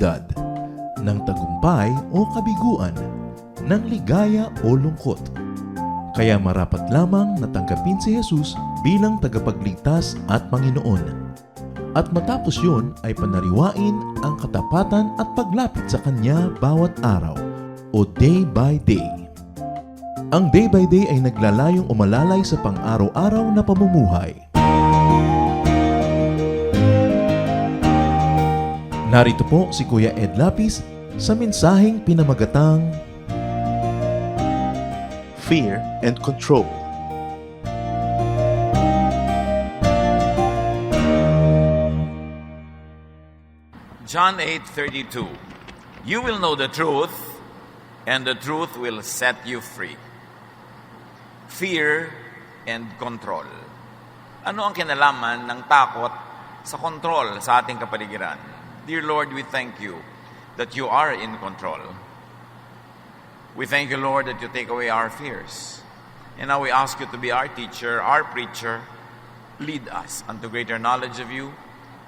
kalamidad, ng tagumpay o kabiguan, ng ligaya o lungkot. Kaya marapat lamang na tanggapin si Jesus bilang tagapagligtas at Panginoon. At matapos yun ay panariwain ang katapatan at paglapit sa Kanya bawat araw o day by day. Ang day by day ay naglalayong umalalay sa pang-araw-araw na pamumuhay. Narito po si Kuya Ed Lapis sa mensaheng pinamagatang Fear and Control. John 8:32. You will know the truth, and the truth will set you free. Fear and control. Ano ang kinalaman ng takot sa control sa ating kapaligiran? Dear Lord, we thank you that you are in control. We thank you, Lord, that you take away our fears. And now we ask you to be our teacher, our preacher. Lead us unto greater knowledge of you.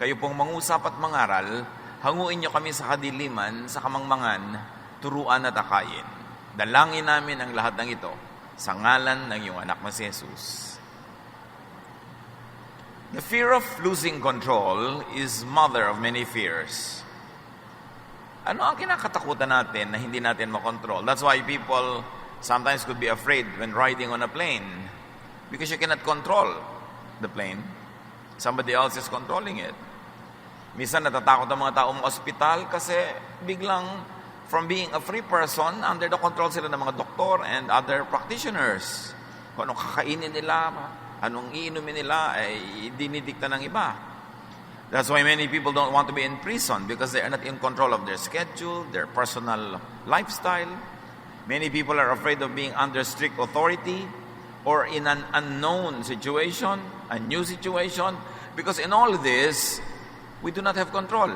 Kayo pong mangusap at mangaral, hanguin niyo kami sa kadiliman, sa kamangmangan, turuan at akayin. Dalangin namin ang lahat ng ito sa ngalan ng iyong anak na si Jesus. The fear of losing control is mother of many fears. Ano ang kinakatakutan natin na hindi natin makontrol? That's why people sometimes could be afraid when riding on a plane because you cannot control the plane. Somebody else is controlling it. Minsan natatakot ang mga taong ospital kasi biglang from being a free person, under the control sila ng mga doktor and other practitioners. Kung anong kakainin nila, anong iinumin nila ay dinidikta ng iba. That's why many people don't want to be in prison because they are not in control of their schedule, their personal lifestyle. Many people are afraid of being under strict authority or in an unknown situation, a new situation, because in all this, we do not have control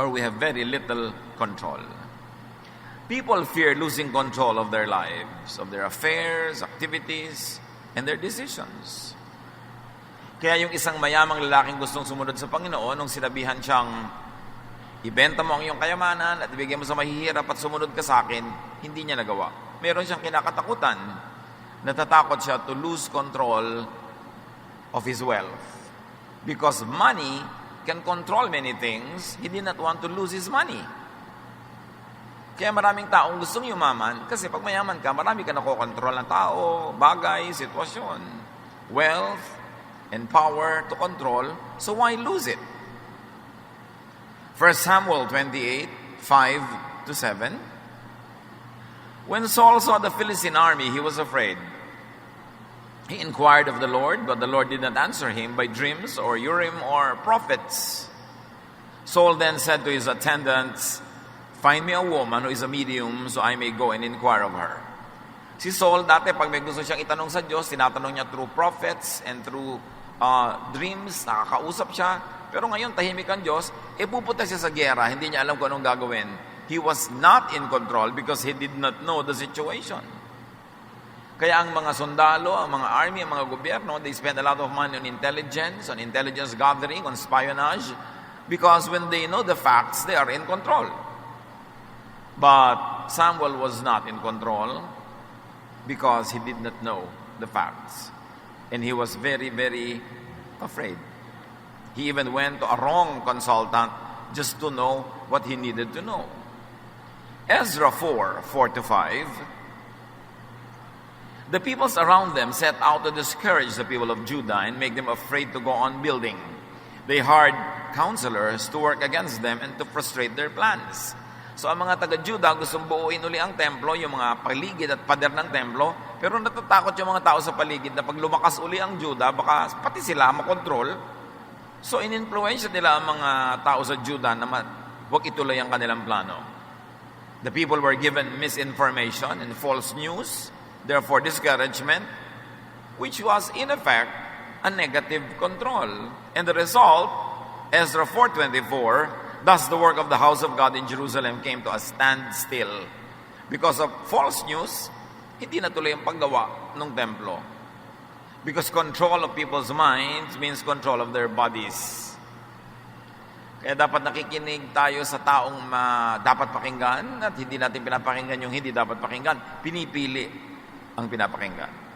or we have very little control. People fear losing control of their lives, of their affairs, activities, and their decisions. Kaya yung isang mayamang lalaking gustong sumunod sa Panginoon, nung sinabihan siyang, ibenta mo ang iyong kayamanan at ibigay mo sa mahihirap at sumunod ka sa akin, hindi niya nagawa. Meron siyang kinakatakutan. Natatakot siya to lose control of his wealth. Because money can control many things, he did not want to lose his money. Kaya maraming taong gustong yumaman kasi pag mayaman ka, marami ka nakokontrol ng tao, bagay, sitwasyon, wealth, and power to control, so why lose it? 1 Samuel 28, 5-7. When Saul saw the Philistine army, he was afraid. He inquired of the Lord, but the Lord did not answer him by dreams or Urim or prophets. Saul then said to his attendants, find me a woman who is a medium so I may go and inquire of her. Si Saul, dati pag may gusto siyang itanong sa Diyos, tinatanong niya through prophets and through dreams, nakakausap siya. Pero ngayon, tahimik ang Diyos, pupunta siya sa giyera, hindi niya alam kung anong gagawin. He was not in control because he did not know the situation. Kaya ang mga sundalo, ang mga army, ang mga gobyerno, they spend a lot of money on intelligence gathering, on espionage, because when they know the facts, they are in control. But Samuel was not in control because he did not know the facts. And he was very, very afraid. He even went to a wrong consultant just to know what he needed to know. Ezra 4:4-5. The peoples around them set out to discourage the people of Judah and make them afraid to go on building. They hired counselors to work against them and to frustrate their plans. So ang mga taga-Judah gustong buuin uli ang templo, yung mga paligid at pader ng templo, pero natatakot yung mga tao sa paligid na pag lumakas uli ang Judah, baka pati sila makontrol. So in-influence nila ang mga tao sa Judah na wag ituloy ang kanilang plano. The people were given misinformation and false news, therefore discouragement, which was in effect a negative control. And the result, Ezra 4:24, thus the work of the house of God in Jerusalem came to a standstill. Because of false news, hindi natuloy ang paggawa ng templo. Because control of people's minds means control of their bodies. Kaya dapat nakikinig tayo sa taong dapat pakinggan at hindi natin pinapakinggan yung hindi dapat pakinggan. Pinipili ang pinapakinggan.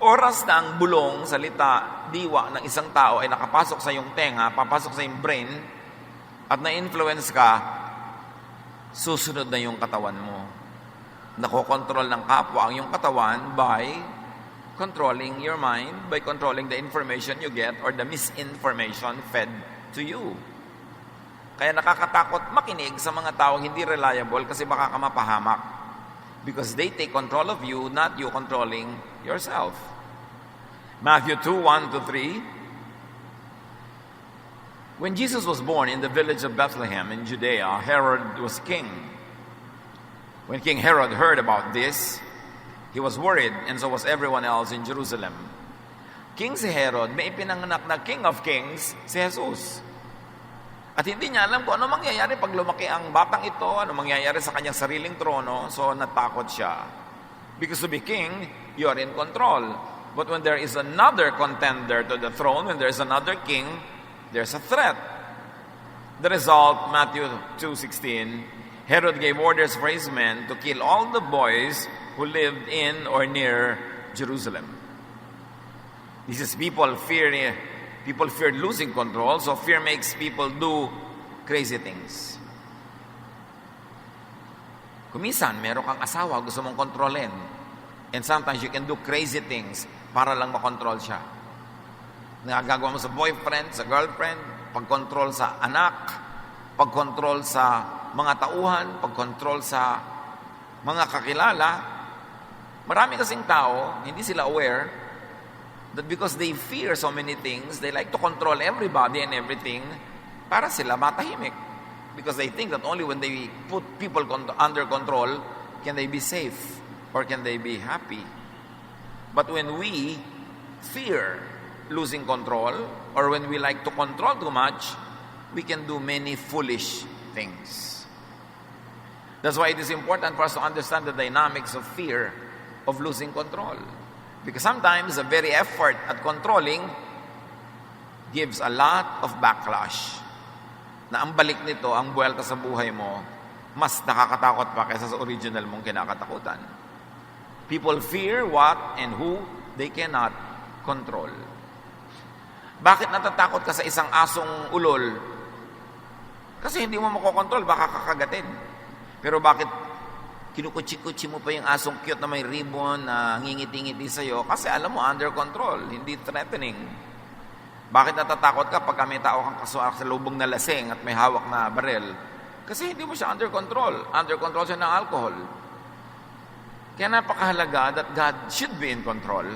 Oras na ang bulong, salita, diwa ng isang tao ay nakapasok sa iyong tenga, papasok sa iyong brain, at na-influence ka, susunod na yung katawan mo. Nakokontrol ng kapwa ang iyong katawan by controlling your mind, by controlling the information you get or the misinformation fed to you. Kaya nakakatakot makinig sa mga taong hindi reliable kasi baka ka mapahamak. Because they take control of you, not you controlling yourself. Matthew 2:1-3. When Jesus was born in the village of Bethlehem in Judea, Herod was king. When King Herod heard about this, he was worried, and so was everyone else in Jerusalem. King si Herod, may ipinanganak na King of Kings, si Jesus. At hindi niya alam kung ano mangyayari pag lumaki ang batang ito, ano mangyayari sa kanyang sariling trono, so natakot siya. Because to be king, you are in control. But when there is another contender to the throne, when there is another king, there's a threat. The result, Matthew 2:16, Herod gave orders for his men to kill all the boys who lived in or near Jerusalem. This is people feared losing control, so fear makes people do crazy things. Kumisan, meron kang asawa, gusto mong kontrolin. And sometimes you can do crazy things para lang makontrol siya. Nagagawa mo sa boyfriend, sa girlfriend, pagkontrol sa anak, pagkontrol sa mga tauhan, pagkontrol sa mga kakilala. Marami kasing tao, hindi sila aware that because they fear so many things, they like to control everybody and everything para sila matahimik. Because they think that only when they put people under control can they be safe or can they be happy. But when we fear losing control or when we like to control too much, we can do many foolish things. That's why it is important for us to understand the dynamics of fear of losing control. Because sometimes the very effort at controlling gives a lot of backlash. Na ang balik nito, ang buwelta sa buhay mo, mas nakakatakot pa kaysa sa original mong kinakatakutan. People fear what and who they cannot control. Bakit natatakot ka sa isang asong ulol? Kasi hindi mo makokontrol, baka kakagatin. Pero bakit kinukutsi-kutsi mo pa yung asong cute na may ribbon na ngingiti-ngiti sa'yo kasi alam mo, under control, hindi threatening. Bakit natatakot ka pag may tao kang kasuak sa lubong na lasing at may hawak na barel? Kasi hindi mo siya under control. Under control siya ng alcohol. Kaya napakahalaga that God should be in control.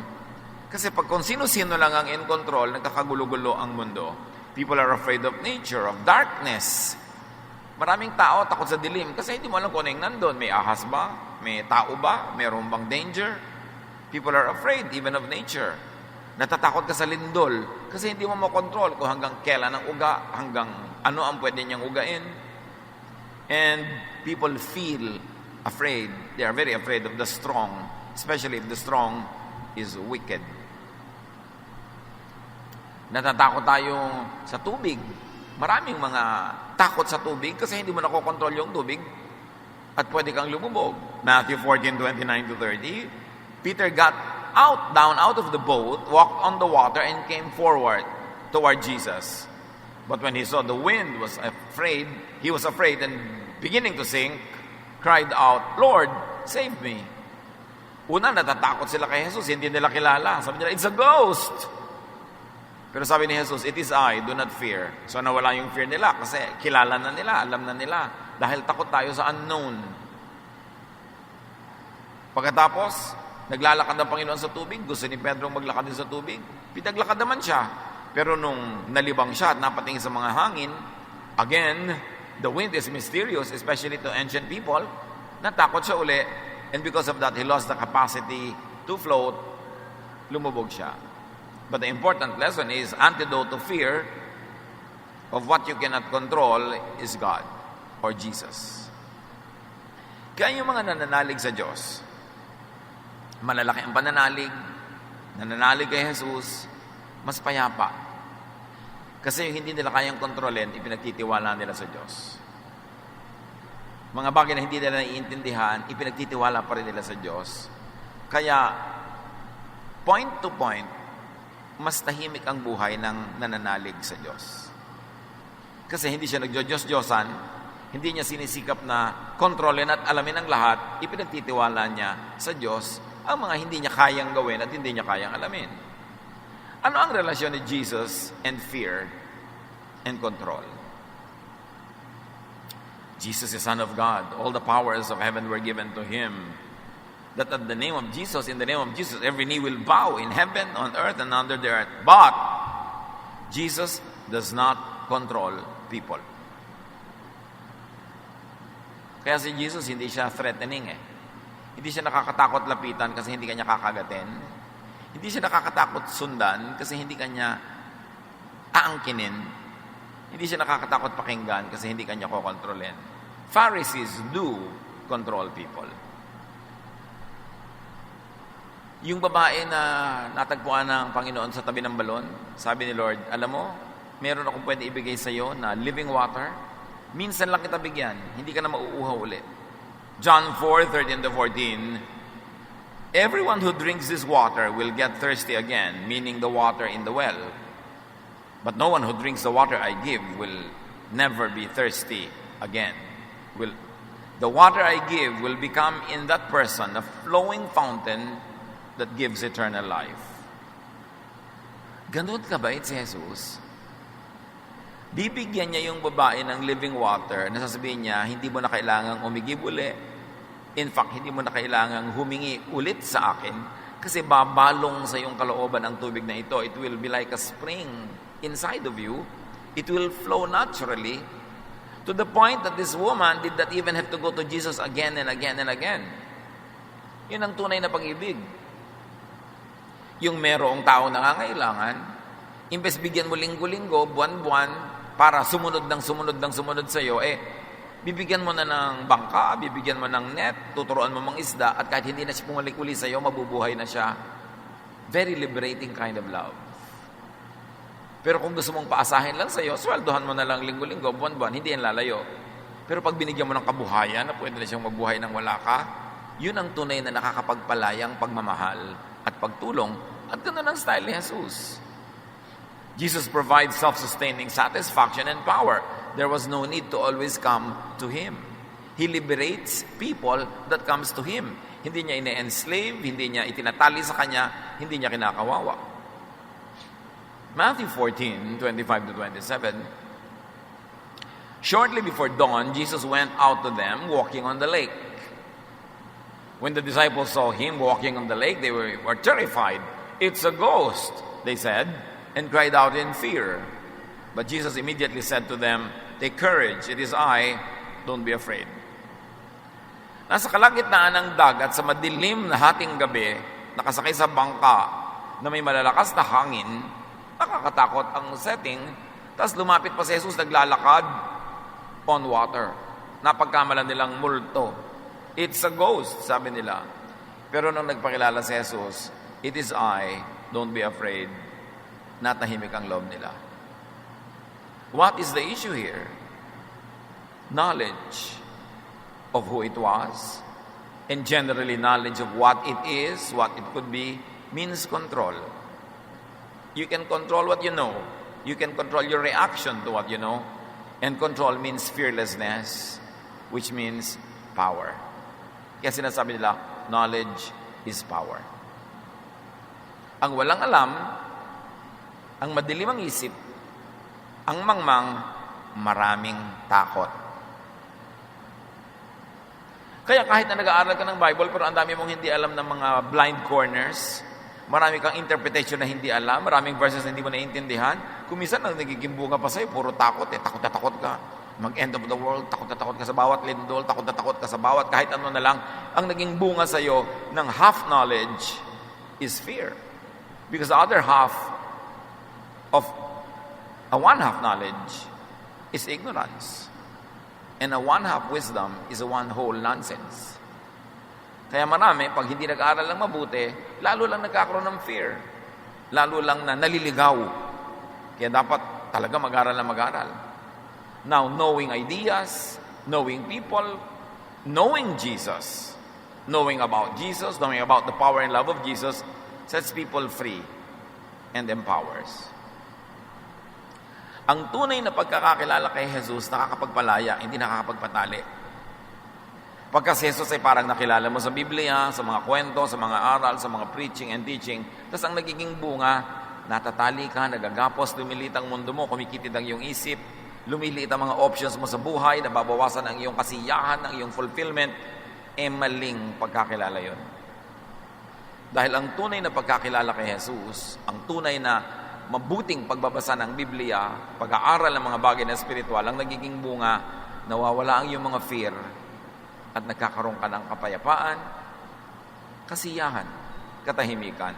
Kasi pag kung sino-sino lang ang in control, nagkakagulo-gulo ang mundo. People are afraid of nature, of darkness. Maraming tao takot sa dilim kasi hindi mo alam kung ano yung nandun. May ahas ba? May tao ba? Mayroon bang danger? People are afraid even of nature. Natatakot ka sa lindol kasi hindi mo makontrol kung hanggang kailan ang uga, hanggang ano ang pwede niyang ugain. And people feel afraid. They are very afraid of the strong, especially if the strong is wicked. Natatakot tayo sa tubig. Maraming mga takot sa tubig kasi hindi mo nakokontrol yung tubig at pwede kang lumubog. Matthew 14:29-30, Peter got down out of the boat, walked on the water, and came forward toward Jesus. But when he saw the wind, he was afraid and beginning to sink, cried out, "Lord, save me." Una, natatakot sila kay Jesus, hindi nila kilala. Sabi nila, "It's a ghost." Pero sabi ni Jesus, "It is I, do not fear." So nawala yung fear nila kasi kilala na nila, alam na nila. Dahil takot tayo sa unknown. Pagkatapos, naglalakad ang Panginoon sa tubig. Gusto ni Pedro maglakad din sa tubig. Pinaglakad naman siya. Pero nung nalibang siya at napatingin sa mga hangin, again, the wind is mysterious, especially to ancient people. Natakot siya uli. And because of that, he lost the capacity to float. Lumubog siya. But the important lesson is, antidote to fear of what you cannot control is God or Jesus. Kaya yung mga nananalig sa Diyos, malalaki ang pananalig, nananalig kay Jesus, mas payapa. Kasi yung hindi nila kayang kontrolin, ipinagtitiwala nila sa Diyos. Mga bagay na hindi nila naiintindihan, ipinagtitiwala pa rin nila sa Diyos. Kaya, point to point, mas tahimik ang buhay ng nananalig sa Diyos. Kasi hindi siya nagjo-Diyos-Diyosan, hindi niya sinisikap na kontrolin at alamin ang lahat, ipinagtitiwala niya sa Diyos ang mga hindi niya kayang gawin at hindi niya kayang alamin. Ano ang relasyon ni Jesus and fear and control? Jesus is Son of God. All the powers of heaven were given to Him. That at the name of Jesus, in the name of Jesus, every knee will bow in heaven, on earth, and under the earth. But Jesus does not control people. Kaya si Jesus, hindi siya threatening eh. Hindi siya nakakatakot lapitan kasi hindi kanya kakagatin. Hindi siya nakakatakot sundan kasi hindi kanya aangkinin. Hindi siya nakakatakot pakinggan kasi hindi kanya kokontrolin. Pharisees do control people. Yung babae na natagpuan ng Panginoon sa tabi ng balon, sabi ni Lord, alam mo, meron akong pwede ibigay sa iyo na living water. Minsan lang kita bigyan, hindi ka na mauuhaw ulit. John 4:13-14, everyone who drinks this water will get thirsty again, meaning the water in the well. But no one who drinks the water I give will never be thirsty again. The water I give will become in that person a flowing fountain that gives eternal life. Ganun kabait si Jesus. Bibigyan niya yung babae ng living water na sasabihin niya, hindi mo na kailangang umigib uli. In fact, hindi mo na kailangang humingi ulit sa akin kasi babalong sa iyong kalooban ang tubig na ito. It will be like a spring inside of you. It will flow naturally to the point that this woman did not even have to go to Jesus again and again and again. Yun ang tunay na pag-ibig. Yung merong tao nangangailangan, imbes bigyan mo linggo-linggo, buwan-buwan, para sumunod sa iyo, bibigyan mo na ng bangka, bibigyan mo ng net, tuturuan mo mga isda, at kahit hindi na siya pumalik-uli sa iyo, mabubuhay na siya. Very liberating kind of love. Pero kung gusto mong paasahin lang sa iyo, sweldohan mo na lang linggo-linggo, buwan-buwan, hindi yan lalayo. Pero pag binigyan mo ng kabuhayan, na pwede na siyang magbuhay ng wala ka, yun ang tunay na nakakapagpalayang pagmamahal at pagtulong. At ganoon ang style ni Jesus. Jesus provides self-sustaining satisfaction and power. There was no need to always come to Him. He liberates people that comes to Him. Hindi niya ine-enslave, hindi niya itinatali sa Kanya, hindi niya kinakawawa. Matthew 14:25-27. Shortly before dawn, Jesus went out to them walking on the lake. When the disciples saw Him walking on the lake, they were terrified. "It's a ghost," they said, and cried out in fear. But Jesus immediately said to them, "Take courage, it is I, don't be afraid." Nasa kalagitnaan ng dagat sa madilim na hating gabi, nakasakay sa bangka na may malalakas na hangin, nakakatakot ang setting, tapos lumapit pa si Jesus naglalakad on water. Napagkamalan nilang multo. It's a ghost, sabi nila. Pero nung nagpakilala si Jesus, "It is I, don't be afraid," natahimik ang loob nila. What is the issue here? Knowledge of who it was, and generally knowledge of what it is, what it could be, means control. You can control what you know. You can control your reaction to what you know. And control means fearlessness, which means power. Kaya sinasabi nila, knowledge is power. Ang walang alam, ang madilim ang isip, ang mangmang, maraming takot. Kaya kahit na nag-aaral ka ng Bible, pero ang dami mong hindi alam ng mga blind corners, marami kang interpretation na hindi alam, maraming verses na hindi mo naiintindihan, kung minsan ang nagiging bunga pa sa'yo, puro takot takot na takot ka. Mag-end of the world, takot na takot ka sa bawat lindol, takot na takot ka sa bawat kahit ano na lang. Ang naging bunga sa'yo ng half knowledge is fear. Because the other half of a one-half knowledge is ignorance. And a one-half wisdom is a one-whole nonsense. Kaya marami, pag hindi nag-aaral lang mabuti, lalo lang nagkakaroon ng fear. Lalo lang na naliligaw. Kaya dapat talaga mag-aral na mag-aral. Now, knowing ideas, knowing people, knowing Jesus, knowing about Jesus, knowing about the power and love of Jesus, sets people free and empowers. Ang tunay na pagkakakilala kay Jesus, nakakapagpalaya, hindi nakakapagpatali. Pagka si Jesus ay parang nakilala mo sa Biblia, sa mga kwento, sa mga aral, sa mga preaching and teaching, tapos ang nagiging bunga, natatali ka, nagagapos, lumilit ang mundo mo, kumikitid ang iyong isip, lumiliit ang mga options mo sa buhay, nababawasan ang iyong kasiyahan, ang iyong fulfillment, maling pagkakilala yon. Dahil ang tunay na pagkakilala kay Jesus, ang tunay na mabuting pagbabasa ng Biblia, pag-aaral ng mga bagay na spiritual, ang nagiging bunga, nawawala ang iyong mga fear at nagkakaroon ka ng kapayapaan, kasiyahan, katahimikan.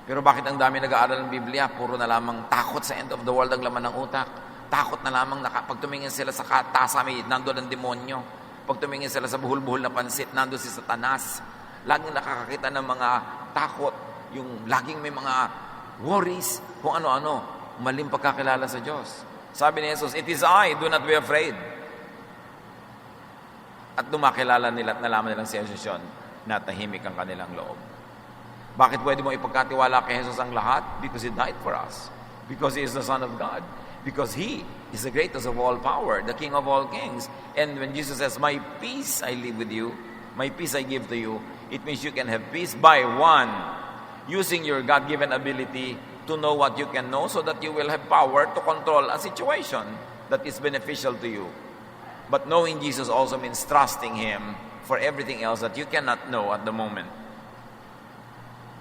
Pero bakit ang dami nag-aaral ng Biblia? Puro na lamang takot sa end of the world ang laman ng utak. Takot na lamang pag tumingin sila sa katasa, may nandun ang demonyo. Pag tumingin sila sa buhol-buhol na pansit, nandun si Satanas. Laging nakakakita ng mga takot, yung laging may mga worries, kung ano-ano, maling pagkakilala sa Diyos. Sabi ni Jesus, "It is I, do not be afraid." At dumakilala nila at nalaman nilang si Jesus yun, natahimik ang kanilang loob. Bakit pwede mo ipagkatiwala kay Jesus ang lahat? Because He died for us. Because He is the Son of God. Because He is the greatest of all power, the King of all kings. And when Jesus says, "My peace I leave with you, my peace I give to you," it means you can have peace by one, using your God-given ability to know what you can know so that you will have power to control a situation that is beneficial to you. But knowing Jesus also means trusting Him for everything else that you cannot know at the moment.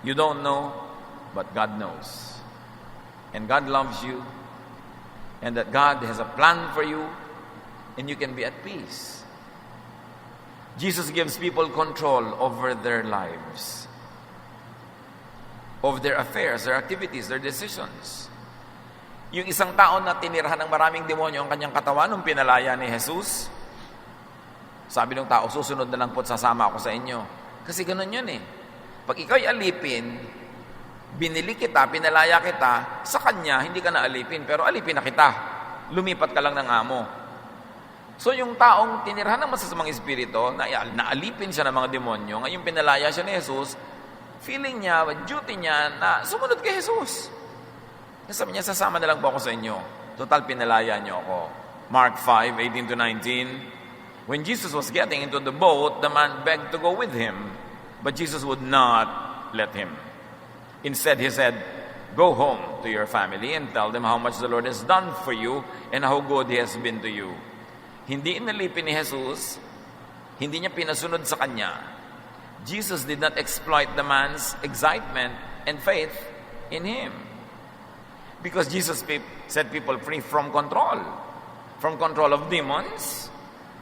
You don't know, but God knows. And God loves you, and that God has a plan for you, and you can be at peace. Jesus gives people control over their lives, of their affairs, their activities, their decisions. Yung isang tao na tinirahan ng maraming demonyo ang kanyang katawan nung pinalaya ni Jesus, sabi ng tao, "Susunod na lang po't sasama ako sa inyo." Kasi ganun yun eh. Pag ikaw'y alipin, binili kita, pinalaya kita, sa kanya, hindi ka na alipin, pero alipin na kita. Lumipat ka lang ng amo. So yung taong tinirahan ng masasamang espiritu, naalipin siya ng mga demonyo, ngayon pinalaya siya ni Jesus, feeling niya, duty niya na sumunod kay Jesus. Sabi niya, "Sasama na lang po ako sa inyo. Total, pinalaya niyo ako." Mark 5:18-19. When Jesus was getting into the boat, the man begged to go with him, but Jesus would not let him. Instead, He said, "Go home to your family and tell them how much the Lord has done for you and how good He has been to you." Hindi inalipin ni Jesus, hindi niya pinasunod sa kanya. Jesus did not exploit the man's excitement and faith in Him. Because Jesus set people free from control of demons,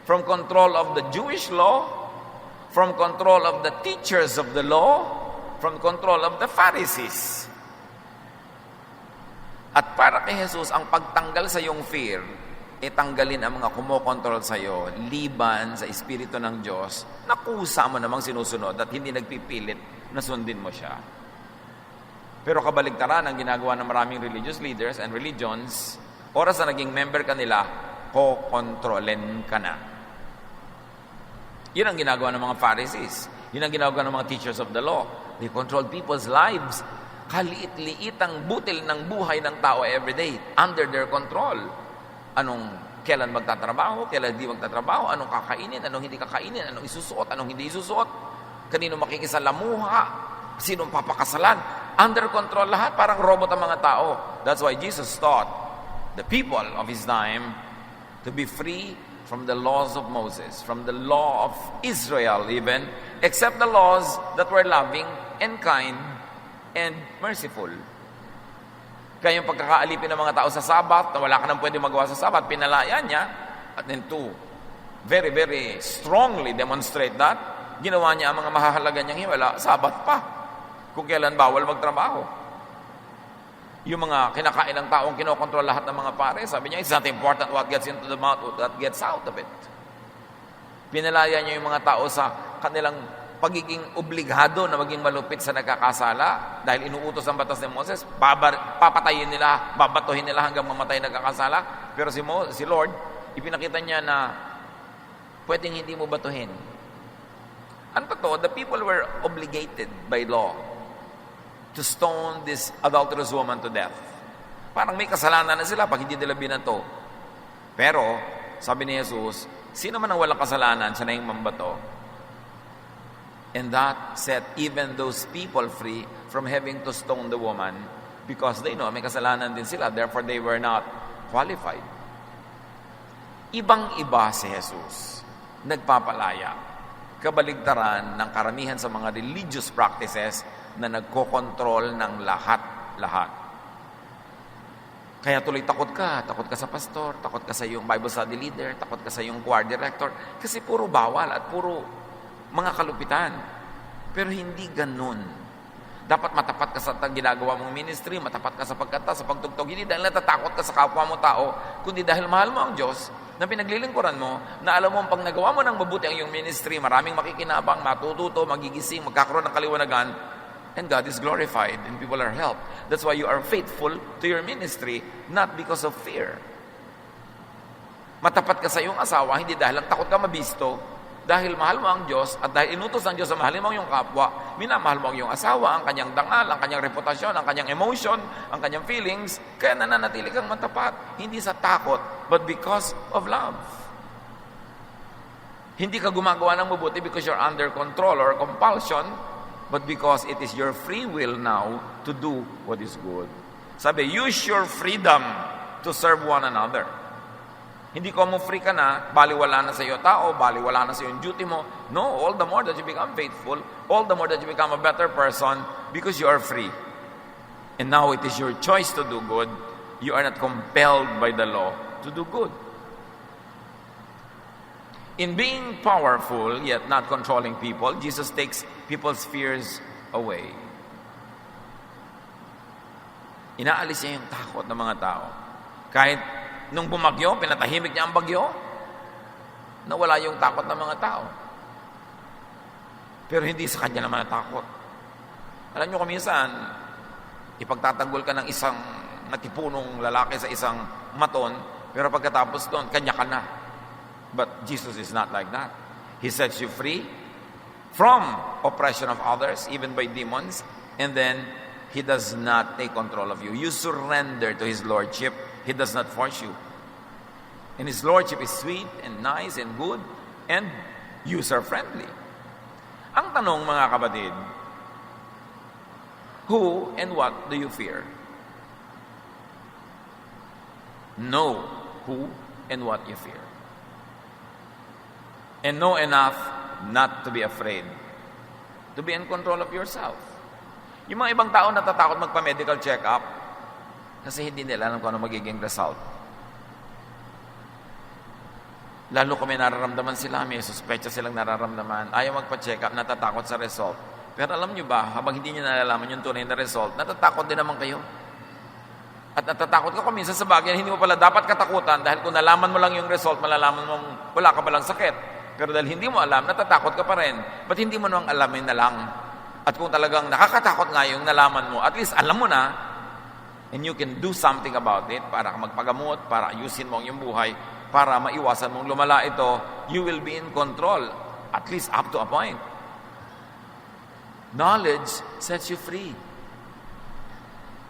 from control of the Jewish law, from control of the teachers of the law, from control of the Pharisees. At para kay Jesus, ang pagtanggal sa iyong fear, tanggalin ang mga kumokontrol sa iyo, liban sa Espiritu ng Diyos, na kusa mo namang sinusunod at hindi nagpipilit na sundin mo siya. Pero kabaligtaran ang ginagawa ng maraming religious leaders and religions, oras na naging member ka nila, kokontrolin ka na. Yun ang ginagawa ng mga Pharisees. Yun ang ginagawa ng mga teachers of the law. They control people's lives. Kaliit-liit ang butil ng buhay ng tao everyday, under their control. Kailan magtatrabaho, kailan hindi magtatrabaho, anong kakainin, anong hindi kakainin, anong isusuot, anong hindi isusuot, kanino makikisalamuha, sinong papakasalan. Under control lahat, parang robot ang mga tao. That's why Jesus taught the people of His time to be free from the laws of Moses, from the law of Israel even, except the laws that were loving and kind and merciful. Kaya yung pagkakaalipin ng mga tao sa Sabat, na wala ka nang pwede magawa sa Sabat, pinalaya niya, at then to very, very strongly demonstrate that, ginawa niya ang mga mahahalaga niyang himala, Sabat pa, kung kailan bawal magtrabaho. Yung mga kinakain ng taong kinokontrol lahat ng mga pare, sabi niya, it's not important what gets into the mouth, what gets out of it. Pinalaya niya yung mga tao sa kanilang pagiging obligado na maging malupit sa nagkakasala dahil inuutos ang batas ni Moses, papatayin nila, babatuhin nila hanggang mamatay nagkakasala. Pero si Lord, ipinakita niya na pwedeng hindi mo batuhin. Ang totoo, the people were obligated by law to stone this adulterous woman to death. Parang may kasalanan na sila pag hindi nila binato. Pero, sabi ni Jesus, sino man ang walang kasalanan, siya na yung mambato. And that set even those people free from having to stone the woman because they know may kasalanan din sila. Therefore, they were not qualified. Ibang-iba si Jesus. Nagpapalaya. Kabaligtaran ng karamihan sa mga religious practices na nagkokontrol ng lahat-lahat. Kaya tuloy takot ka sa pastor, takot ka sa iyong Bible study leader, takot ka sa iyong choir director, kasi puro bawal at puro mga kalupitan. Pero hindi ganun. Dapat matapat ka sa ginagawa mong ministry, matapat ka sa pagkanta, sa pagtugtog. Hindi dahil natatakot ka sa kapwa mo tao, kundi dahil mahal mo ang Diyos na pinaglilingkuran mo, na alam mo pag nagawa mo ng mabuti ang iyong ministry, maraming makikinabang, matututo, magigising, magkakaroon ng kaliwanagan, and God is glorified and people are helped. That's why you are faithful to your ministry, not because of fear. Matapat ka sa iyong asawa, hindi dahil lang takot ka mabisto, dahil mahal mo ang Diyos at dahil inutos ng Diyos na mahalin mo ang iyong kapwa, minamahal mo ang iyong asawa, ang kanyang dangal, ang kanyang reputasyon, ang kanyang emotion, ang kanyang feelings, kaya nananatili kang matapat. Hindi sa takot, but because of love. Hindi ka gumagawa ng mabuti because you're under control or compulsion, but because it is your free will now to do what is good. Sabi, use your freedom to serve one another. Hindi ko mo free ka na, baliwala na sa iyo tao, baliwala na sa iyo yung duty mo. No, all the more that you become faithful, all the more that you become a better person because you are free. And now it is your choice to do good. You are not compelled by the law to do good. In being powerful yet not controlling people, Jesus takes people's fears away. Inaalis niya yung takot ng mga tao. Kahit nung bumagyo, pinatahimik niya ang bagyo, nawala yung takot ng mga tao. Pero hindi sa kanya naman natakot. Alam niyo kuminsan, ipagtatanggol ka ng isang natipunong lalaki sa isang maton, pero pagkatapos doon, kanya ka na. But Jesus is not like that. He sets you free from oppression of others, even by demons, and then He does not take control of you. You surrender to His Lordship. He does not force you. And His Lordship is sweet and nice and good and user-friendly. Ang tanong, mga kapatid, who and what do you fear? Know who and what you fear. And know enough not to be afraid. To be in control of yourself. Yung mga ibang tao natatakot magpa-medical check-up kasi hindi nila alam kung ano magiging result. Lalo kung may nararamdaman sila, may suspecha silang nararamdaman, ayaw magpa-check up, natatakot sa result. Pero alam nyo ba, habang hindi nyo nalalaman yung tunay na result, natatakot din naman kayo. At natatakot ka minsan sa bagay na hindi mo pala dapat katakutan dahil kung nalaman mo lang yung result, malalaman mong wala ka palang sakit. Pero dahil hindi mo alam, natatakot ka pa rin. Ba't hindi mo nang alamin na lang? At kung talagang nakakatakot nga yung nalaman mo, at least alam mo na, and you can do something about it para magpagamot, para ayusin mo ang iyong buhay, para maiwasan mong lumala ito, you will be in control, at least up to a point. Knowledge sets you free.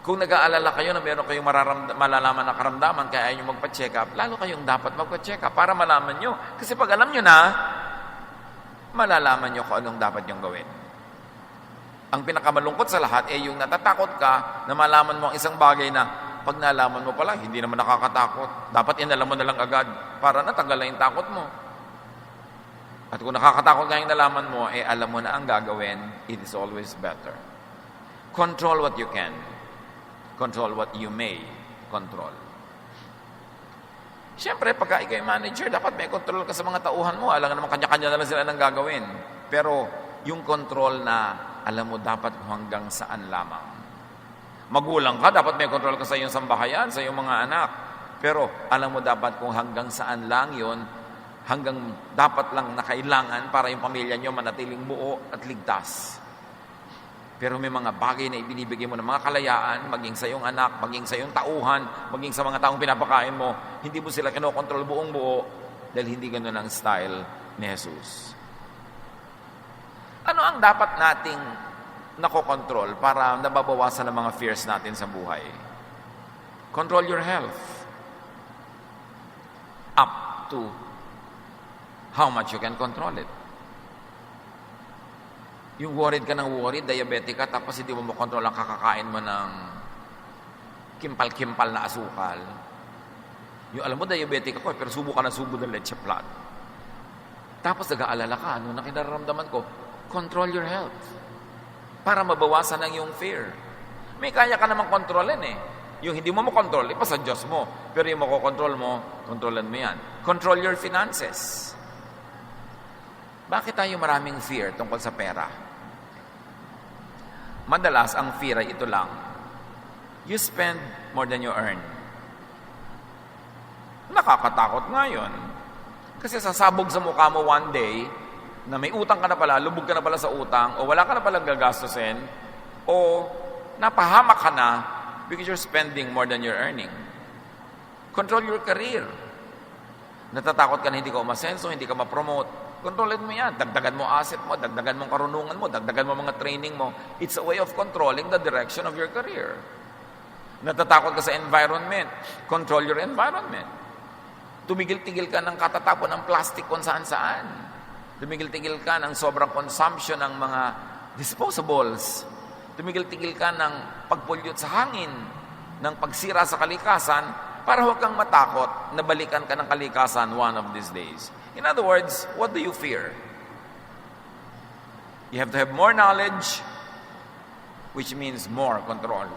Kung nag-aalala kayo na meron kayong malalaman na karamdaman kaya ayaw nyo magpa-check up, lalo kayong dapat magpa-check up para malaman nyo. Kasi pag alam nyo na, malalaman nyo kung anong dapat nyong gawin. Ang pinakamalungkot sa lahat ay yung natatakot ka na malaman mo ang isang bagay na pag nalaman mo pala, hindi naman nakakatakot. Dapat inalam mo na lang agad para natanggal na yung takot mo. At kung nakakatakot nga yung nalaman mo, alam mo na ang gagawin, it is always better. Control what you can. Control what you may control. Siyempre, pagka ikaw yung manager, dapat may control ka sa mga tauhan mo. Alam naman, kanya-kanya na lang sila ng gagawin. Pero yung control na alam mo dapat hanggang saan lamang. Magulang ka, dapat may control ka sa iyong sambahayan, sa iyong mga anak. Pero alam mo dapat kung hanggang saan lang yon hanggang dapat lang na kailangan para yung pamilya nyo manatiling buo at ligtas. Pero may mga bagay na ibinibigay mo ng mga kalayaan, maging sa iyong anak, maging sa iyong tauhan, maging sa mga taong pinapakain mo, hindi mo sila kinokontrol buong buo dahil hindi ganun ang style ni Jesus. Ano ang dapat nating nakokontrol para nababawasan ang mga fears natin sa buhay? Control your health. Up to how much you can control it. Yung worried ka ng worried, diabetic ka, tapos hindi mo makontrol ang kakakain mo ng kimpal-kimpal na asukal. Yung alam mo, diabetic ako, pero subo ka na subo ng leche flan. Tapos nag-aalala ka, ano na kinararamdaman ko? Control your health. Para mabawasan ang iyong fear. May kaya ka namang kontrolin eh. Yung hindi mo makontrol, ipa sa Diyos mo. Pero yung makokontrol mo, kontrolan mo yan. Control your finances. Bakit tayo maraming fear tungkol sa pera? Madalas, ang fear ay ito lang. You spend more than you earn. Nakakatakot nga yun. Kasi sasabog sa mukha mo one day, na may utang ka na pala, lubog ka na pala sa utang, o wala ka na palang gagastusin, o napahamak ka na because you're spending more than you're earning. Control your career. Natatakot ka na hindi ka umasenso, hindi ka ma-promote. Kontrolin mo yan. Dagdagan mo asset mo, dagdagan mo karunungan mo, dagdagan mo mga training mo. It's a way of controlling the direction of your career. Natatakot ka sa environment. Control your environment. Tumigil-tigil ka ng katatapon ng plastic kung saan-saan. Tumigil-tigil ka ng sobrang consumption ng mga disposables. Tumigil-tigil ka ng pagpulyot sa hangin, ng pagsira sa kalikasan, para huwag kang matakot na balikan ka ng kalikasan one of these days. In other words, what do you fear? You have to have more knowledge, which means more control.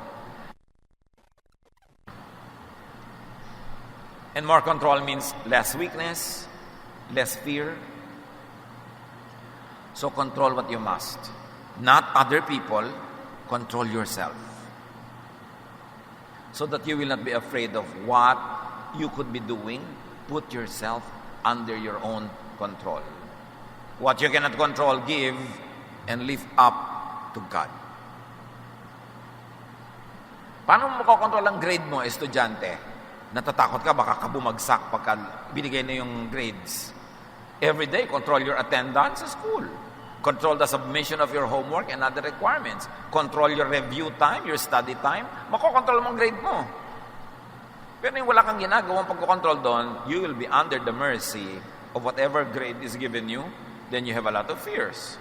And more control means less weakness, less fear. So control what you must. Not other people, control yourself. So that you will not be afraid of what you could be doing. Put yourself under your own control. What you cannot control, give and lift up to God. Paano mo makokontrol ang grade mo, estudyante? Natatakot ka, baka ka bumagsak pagka binigay na yung grades. Every day, control your attendance sa school. Control the submission of your homework and other requirements. Control your review time, your study time. Makokontrol mo ang grade mo. Pero yung wala kang ginagawang pagkocontrol doon, you will be under the mercy of whatever grade is given you, then you have a lot of fears.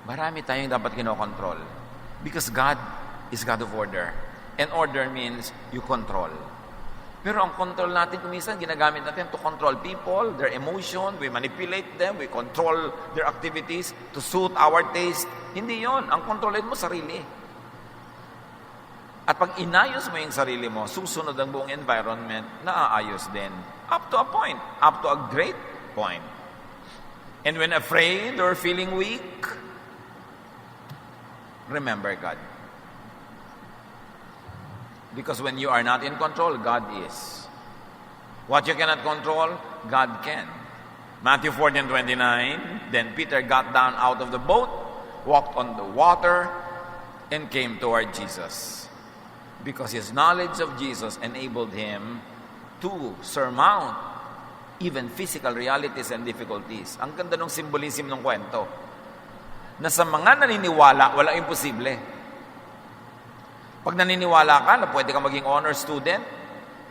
Marami tayong dapat kinokontrol. Because God is God of order. And order means you control. Pero ang control natin, kumisan, ginagamit natin to control people, their emotion, we manipulate them, we control their activities to suit our taste. Hindi yon. Ang kontrolin mo, sarili. At pag inayos mo yung sarili mo, susunod ang buong environment, naaayos din. Up to a point. Up to a great point. And when afraid or feeling weak, remember God. Because when you are not in control, God is. What you cannot control, God can. Matthew 14:29, then Peter got down out of the boat, walked on the water, and came toward Jesus. Because his knowledge of Jesus enabled him to surmount even physical realities and difficulties. Ang ganda ng symbolism ng kwento. Na sa mga naniniwala, walang imposible. Pag naniniwala ka na pwede ka maging honor student,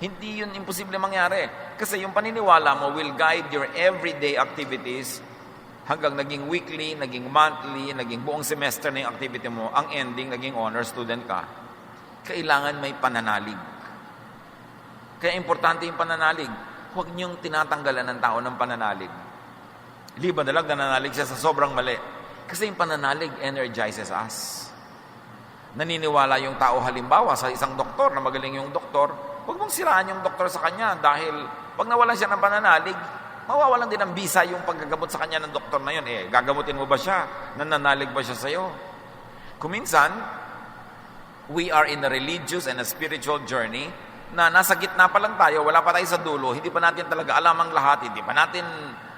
hindi yun imposible mangyari. Kasi yung paniniwala mo will guide your everyday activities hanggang naging weekly, naging monthly, naging buong semester na yung activity mo, ang ending, naging honor student ka. Kailangan may pananalig. Kaya importante yung pananalig. Huwag niyong tinatanggalan ng tao ng pananalig. Liba na lang nananalig siya sa sobrang mali. Kasi yung pananalig energizes us. Naniniwala yung tao halimbawa sa isang doktor na magaling yung doktor, huwag mong siraan yung doktor sa kanya dahil pag nawalan siya ng pananalig, mawawalan din ng bisa yung paggagamot sa kanya ng doktor na yun. Gagamutin mo ba siya? Nananalig ba siya sa'yo? Kuminsan, we are in a religious and a spiritual journey na nasa gitna pa lang tayo, wala pa tayo sa dulo, hindi pa natin talaga alam ang lahat, hindi pa natin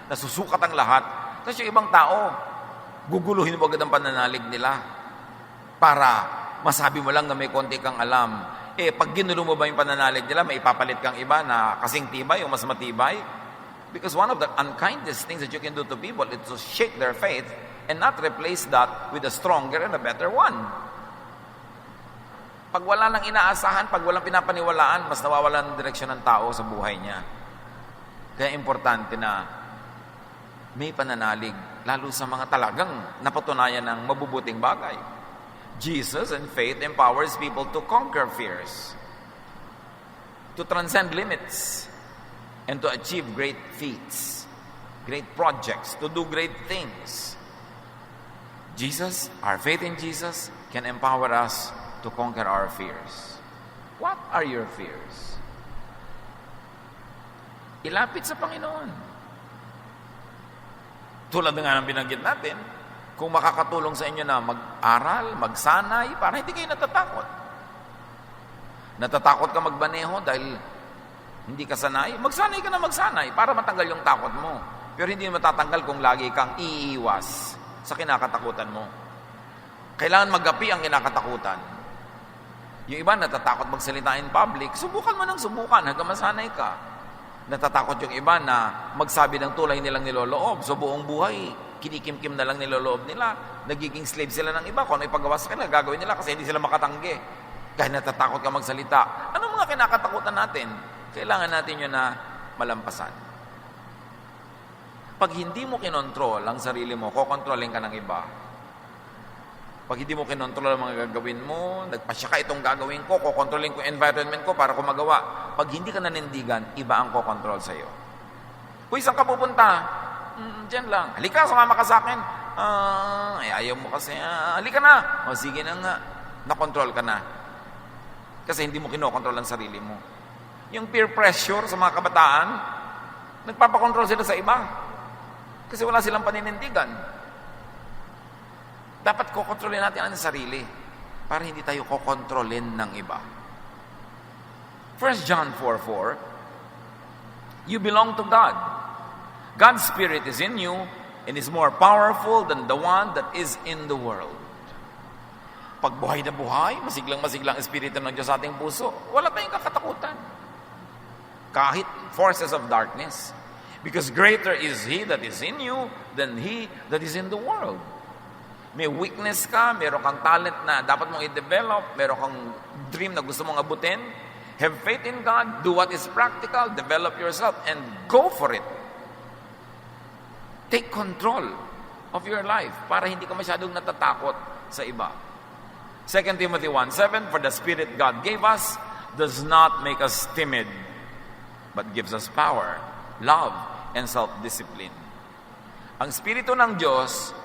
nasusukat ang lahat. Tapos yung ibang tao, guguluhin mo agad ang pananalig nila para masabi mo lang na may konti kang alam. Pag ginulo mo ba yung pananalig nila, may ipapalit kang iba na kasing tibay o mas matibay? Because one of the unkindest things that you can do to people is to shake their faith and not replace that with a stronger and a better one. Pag wala nang inaasahan, pag walang pinapaniwalaan, mas nawawalan ng direksyon ng tao sa buhay niya. Kaya importante na may pananalig, lalo sa mga talagang napatunayan ng mabubuting bagay. Jesus and faith empowers people to conquer fears, to transcend limits, and to achieve great feats, great projects, to do great things. Jesus, our faith in Jesus, can empower us to conquer our fears. What are your fears? Ilapit sa Panginoon. Tulad nga ng binanggit natin, kung makakatulong sa inyo na mag-aral, magsanay, para hindi kayo natatakot. Natatakot ka magbaneho dahil hindi ka sanay? Magsanay ka na magsanay para matanggal yung takot mo. Pero hindi matatanggal kung lagi kang iiwas sa kinakatakutan mo. Kailangan magapi ang kinakatakutan. Yung iba natatakot magsalita in public, subukan mo ng subukan hanggang masanay ka. Natatakot yung iba na magsabi ng tulay nilang niloloob. So buong buhay, kinikimkim na lang niloloob nila. Nagiging slave sila ng iba. Kung ano ipagawa sa kanila, gagawin nila kasi hindi sila makatanggi. Kahit natatakot ka magsalita. Anong mga kinakatakutan natin? Kailangan natin yun na malampasan. Pag hindi mo kinontrol ang sarili mo, kokontrolin ka ng iba. Pag hindi mo kinontrol ang mga gagawin mo, nagpasya ka itong gagawin ko, kokontrolin ko yung environment ko para ko magawa. Pag hindi ka nanindigan, iba ang kokontrol sa'yo. Uy, saan ka pupunta? Diyan lang. Halika, sumama ka sa akin. Ayaw mo kasi. Halika na. O sige na nga. Nakontrol ka na. Kasi hindi mo kinokontrol ang sarili mo. Yung peer pressure sa mga kabataan, nagpapakontrol sila sa iba. Kasi wala silang paninindigan. Dapat kokontrolin natin ang sarili para hindi tayo kokontrolin ng iba. 1 John 4:4, you belong to God. God's Spirit is in you and is more powerful than the one that is in the world. Pag buhay na buhay, masiglang-masiglang Espiritu ng Diyos sa ating puso, wala tayong kakatakutan. Kahit forces of darkness. Because greater is He that is in you than He that is in the world. May weakness ka, meron kang talent na dapat mong i-develop, meron kang dream na gusto mong abutin. Have faith in God, do what is practical, develop yourself, and go for it. Take control of your life para hindi ka masyadong natatakot sa iba. 2 Timothy 1:7, for the Spirit God gave us does not make us timid, but gives us power, love, and self-discipline. Ang Espiritu ng Diyos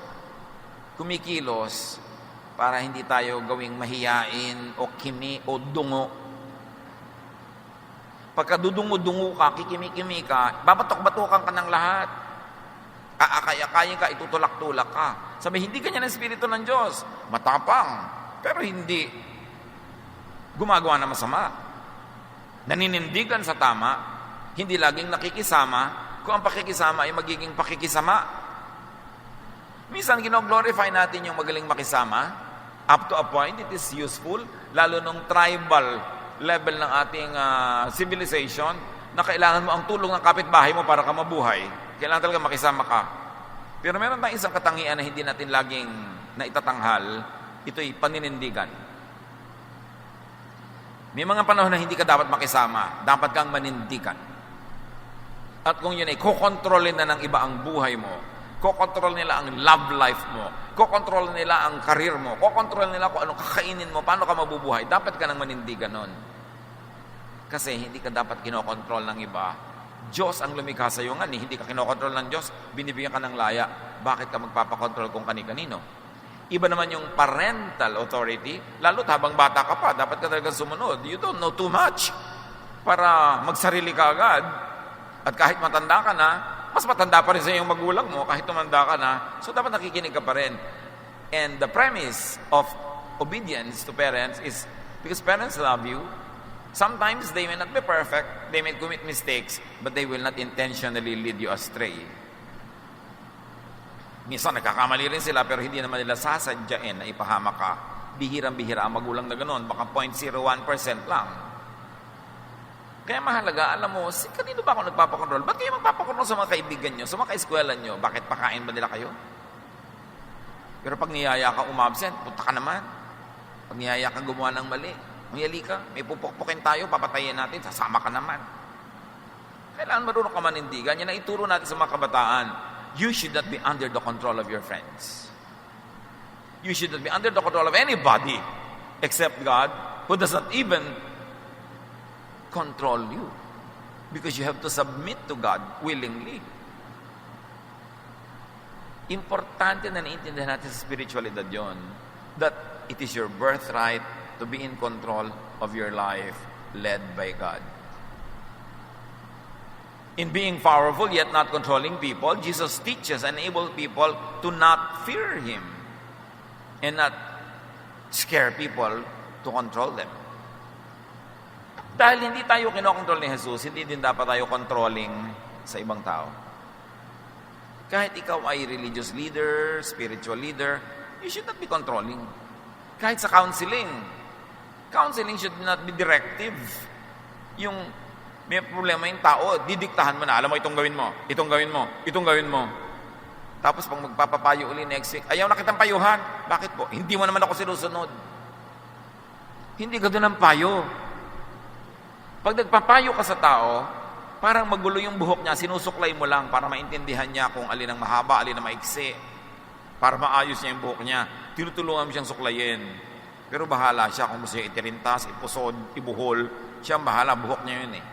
kumikilos para hindi tayo gawing mahiyain o kimi o dungo. Pagka dudungo-dungo ka, kikimi-kimi ka, babatok-batokan ka ng lahat. Aakay-akayin ka, itutulak-tulak ka. Sabi, hindi ganyan ang Espiritu ng Diyos. Matapang, pero hindi gumagawa na masama. Naninindigan sa tama, hindi laging nakikisama. Kung ang pakikisama ay magiging pakikisama, minsan, gino-glorify natin yung magaling makisama. Up to a point, it is useful. Lalo nung tribal level ng ating civilization, na kailangan mo ang tulong ng kapitbahay mo para ka mabuhay. Kailangan talaga makisama ka. Pero meron tayong isang katangian na hindi natin laging naitatanghal. Ito'y paninindigan. May mga panahon na hindi ka dapat makisama. Dapat kang manindigan. At kung yun ay kukontrolin na ng iba ang buhay mo, kokontrol nila ang love life mo, kokontrol nila ang karir mo, kokontrol nila kung anong kakainin mo, paano ka mabubuhay, dapat ka nang manindigan nun. Kasi hindi ka dapat kinokontrol ng iba. Diyos ang lumikha sa iyo nga, hindi ka kinokontrol ng Diyos, binibigyan ka ng laya, bakit ka magpapakontrol kung kani-kanino? Iba naman yung parental authority, lalo't habang bata ka pa, dapat ka talagang sumunod. You don't know too much para magsarili ka agad. At kahit matanda ka na, mas matanda pa rin sa iyong magulang mo kahit tumanda ka na. So, dapat nakikinig ka pa rin. And the premise of obedience to parents is because parents love you, Sometimes they may not be perfect, they may commit mistakes, but they will not intentionally lead you astray. Minsan nagkakamali rin sila pero hindi naman nila sasadyain na ipahamak ka. Bihirang-bihira ang magulang na gano'n, baka 0.01% lang. Kaya mahalaga, alam mo, kanino ba ako nagpapakontrol? Ba't kayo magpapakontrol sa mga kaibigan nyo, sa mga kaeskwelan nyo? Bakit pakain ba nila kayo? Pero pag niyaya ka umabsent, punta ka naman. Pag niyaya ka gumawa ng mali, mayali ka, may pupukpukin tayo, papatayin natin, sasama ka naman. Kailangan marunong ka manindigan. Yan ang ituro natin sa mga kabataan. You should not be under the control of your friends. You should not be under the control of anybody except God, who does not even control you. Because you have to submit to God willingly. Importante na naiintindihan natin sa spiritualidad yon, that it is your birthright to be in control of your life led by God. In being powerful yet not controlling people, Jesus teaches and enables people to not fear Him and not scare people to control them. Dahil hindi tayo kinokontrol ni Jesus, hindi din dapat tayo controlling sa ibang tao. Kahit ikaw ay religious leader, spiritual leader, you should not be controlling. Kahit sa counseling should not be directive. Yung may problema yung tao, didiktahan mo na, alam mo, itong gawin mo, itong gawin mo, itong gawin mo. Tapos pag magpapapayo uli next week, ayaw na kitang payuhan. Bakit po? Hindi mo naman ako sinusunod. Hindi ka doon ang payo. Pag nagpapayo ka sa tao, parang magulo yung buhok niya, sinusuklay mo lang para maintindihan niya kung alin ang mahaba, alin ang maiksi. Para maayos niya yung buhok niya. Tinutulungan mo siyang suklayin. Pero bahala siya kung gusto niya itirintas, ipusod, ibuhol. Siya ang bahala, buhok niya yun eh.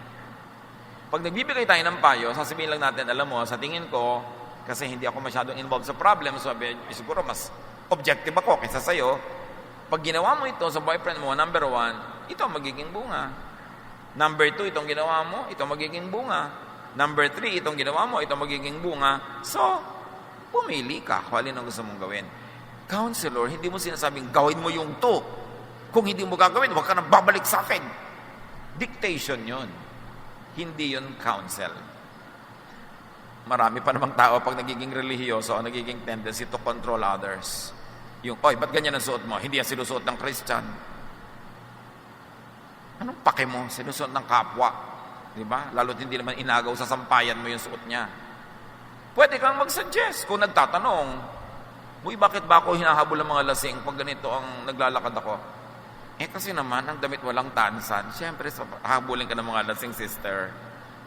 Pag nagbibigay tayo ng payo, sasabihin lang natin, alam mo, sa tingin ko, kasi hindi ako masyadong involved sa problem, sabi, siguro mas objective ako kaysa sa'yo. Pag ginawa mo ito sa boyfriend mo, number 1, ito ang magiging bunga. Number 2, itong ginawa mo, ito magiging bunga. Number 3, itong ginawa mo, ito magiging bunga. So, pumili ka kung alin ang gusto mong gawin. Counselor, hindi mo sinasabing, gawin mo yung to. Kung hindi mo gagawin, huwag ka na babalik sa akin. Dictation yon. Hindi yon counsel. Marami pa namang tao pag nagiging relihiyoso, ang nagiging tendency to control others. Yung, oy, ba't ganyan ang suot mo? Hindi yan sinusuot ng Christian. Anong pake mo? Sinusuot ng kapwa. Diba? Lalo't hindi naman inagaw sa sampayan mo yung suot niya. Pwede kang mag-suggest kung nagtatanong, uy, bakit ba ako hinahabol ng mga lasing pag ganito ang naglalakad ako? Eh kasi naman, ang damit walang tansan. Siyempre, habulin ka ng mga lasing sister.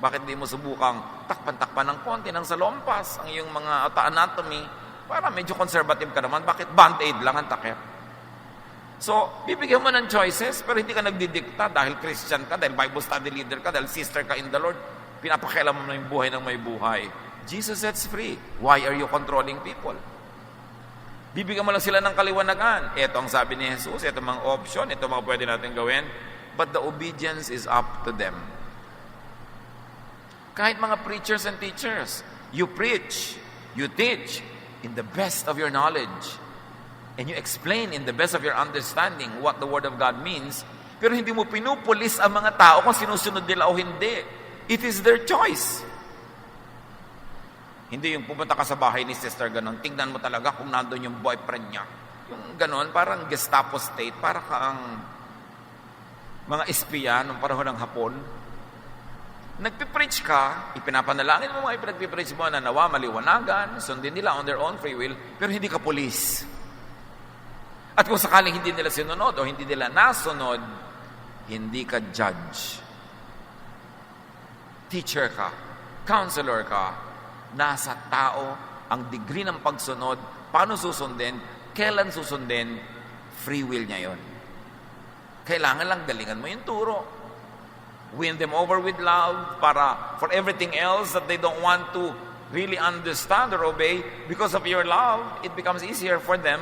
Bakit di mo subukang takpan-takpan ng konti ng salompas ang iyong mga anatomy para medyo conservative ka naman? Bakit band-aid lang ang takip? So, bibigyan mo ng choices pero hindi ka nagdidikta dahil Christian ka, dahil Bible study leader ka, dahil sister ka in the Lord. Pinapakialam mo na yung buhay ng may buhay. Jesus sets free. Why are you controlling people? Bibigyan mo lang sila ng kaliwanagan. Ito ang sabi ni Jesus, ito mga option, ito mga pwede natin gawin. But the obedience is up to them. Kahit mga preachers and teachers, you preach, you teach in the best of your knowledge. And you explain in the best of your understanding what the Word of God means. Pero hindi mo pinupulis ang mga tao kung sinusunod nila o hindi. It is their choice. Hindi yung pumunta ka sa bahay ni sister ganon, tingnan mo talaga kung nandun yung boyfriend niya. Yung ganon, parang Gestapo state, para kang mga espiya nung panahon ng Hapon. Nagpipreach ka, ipinapanalangin mo mga ipinagpipreach mo na nawa maliwanagan, sundin nila on their own free will, pero hindi ka pulis. At kung sakaling hindi nila sinunod o hindi nila nasunod, hindi ka judge. Teacher ka, counselor ka, nasa tao ang degree ng pagsunod, paano susundin, kailan susundin, free will niya yon. Kailangan lang galingan mo yung turo. Win them over with love para for everything else that they don't want to really understand or obey, because of your love, it becomes easier for them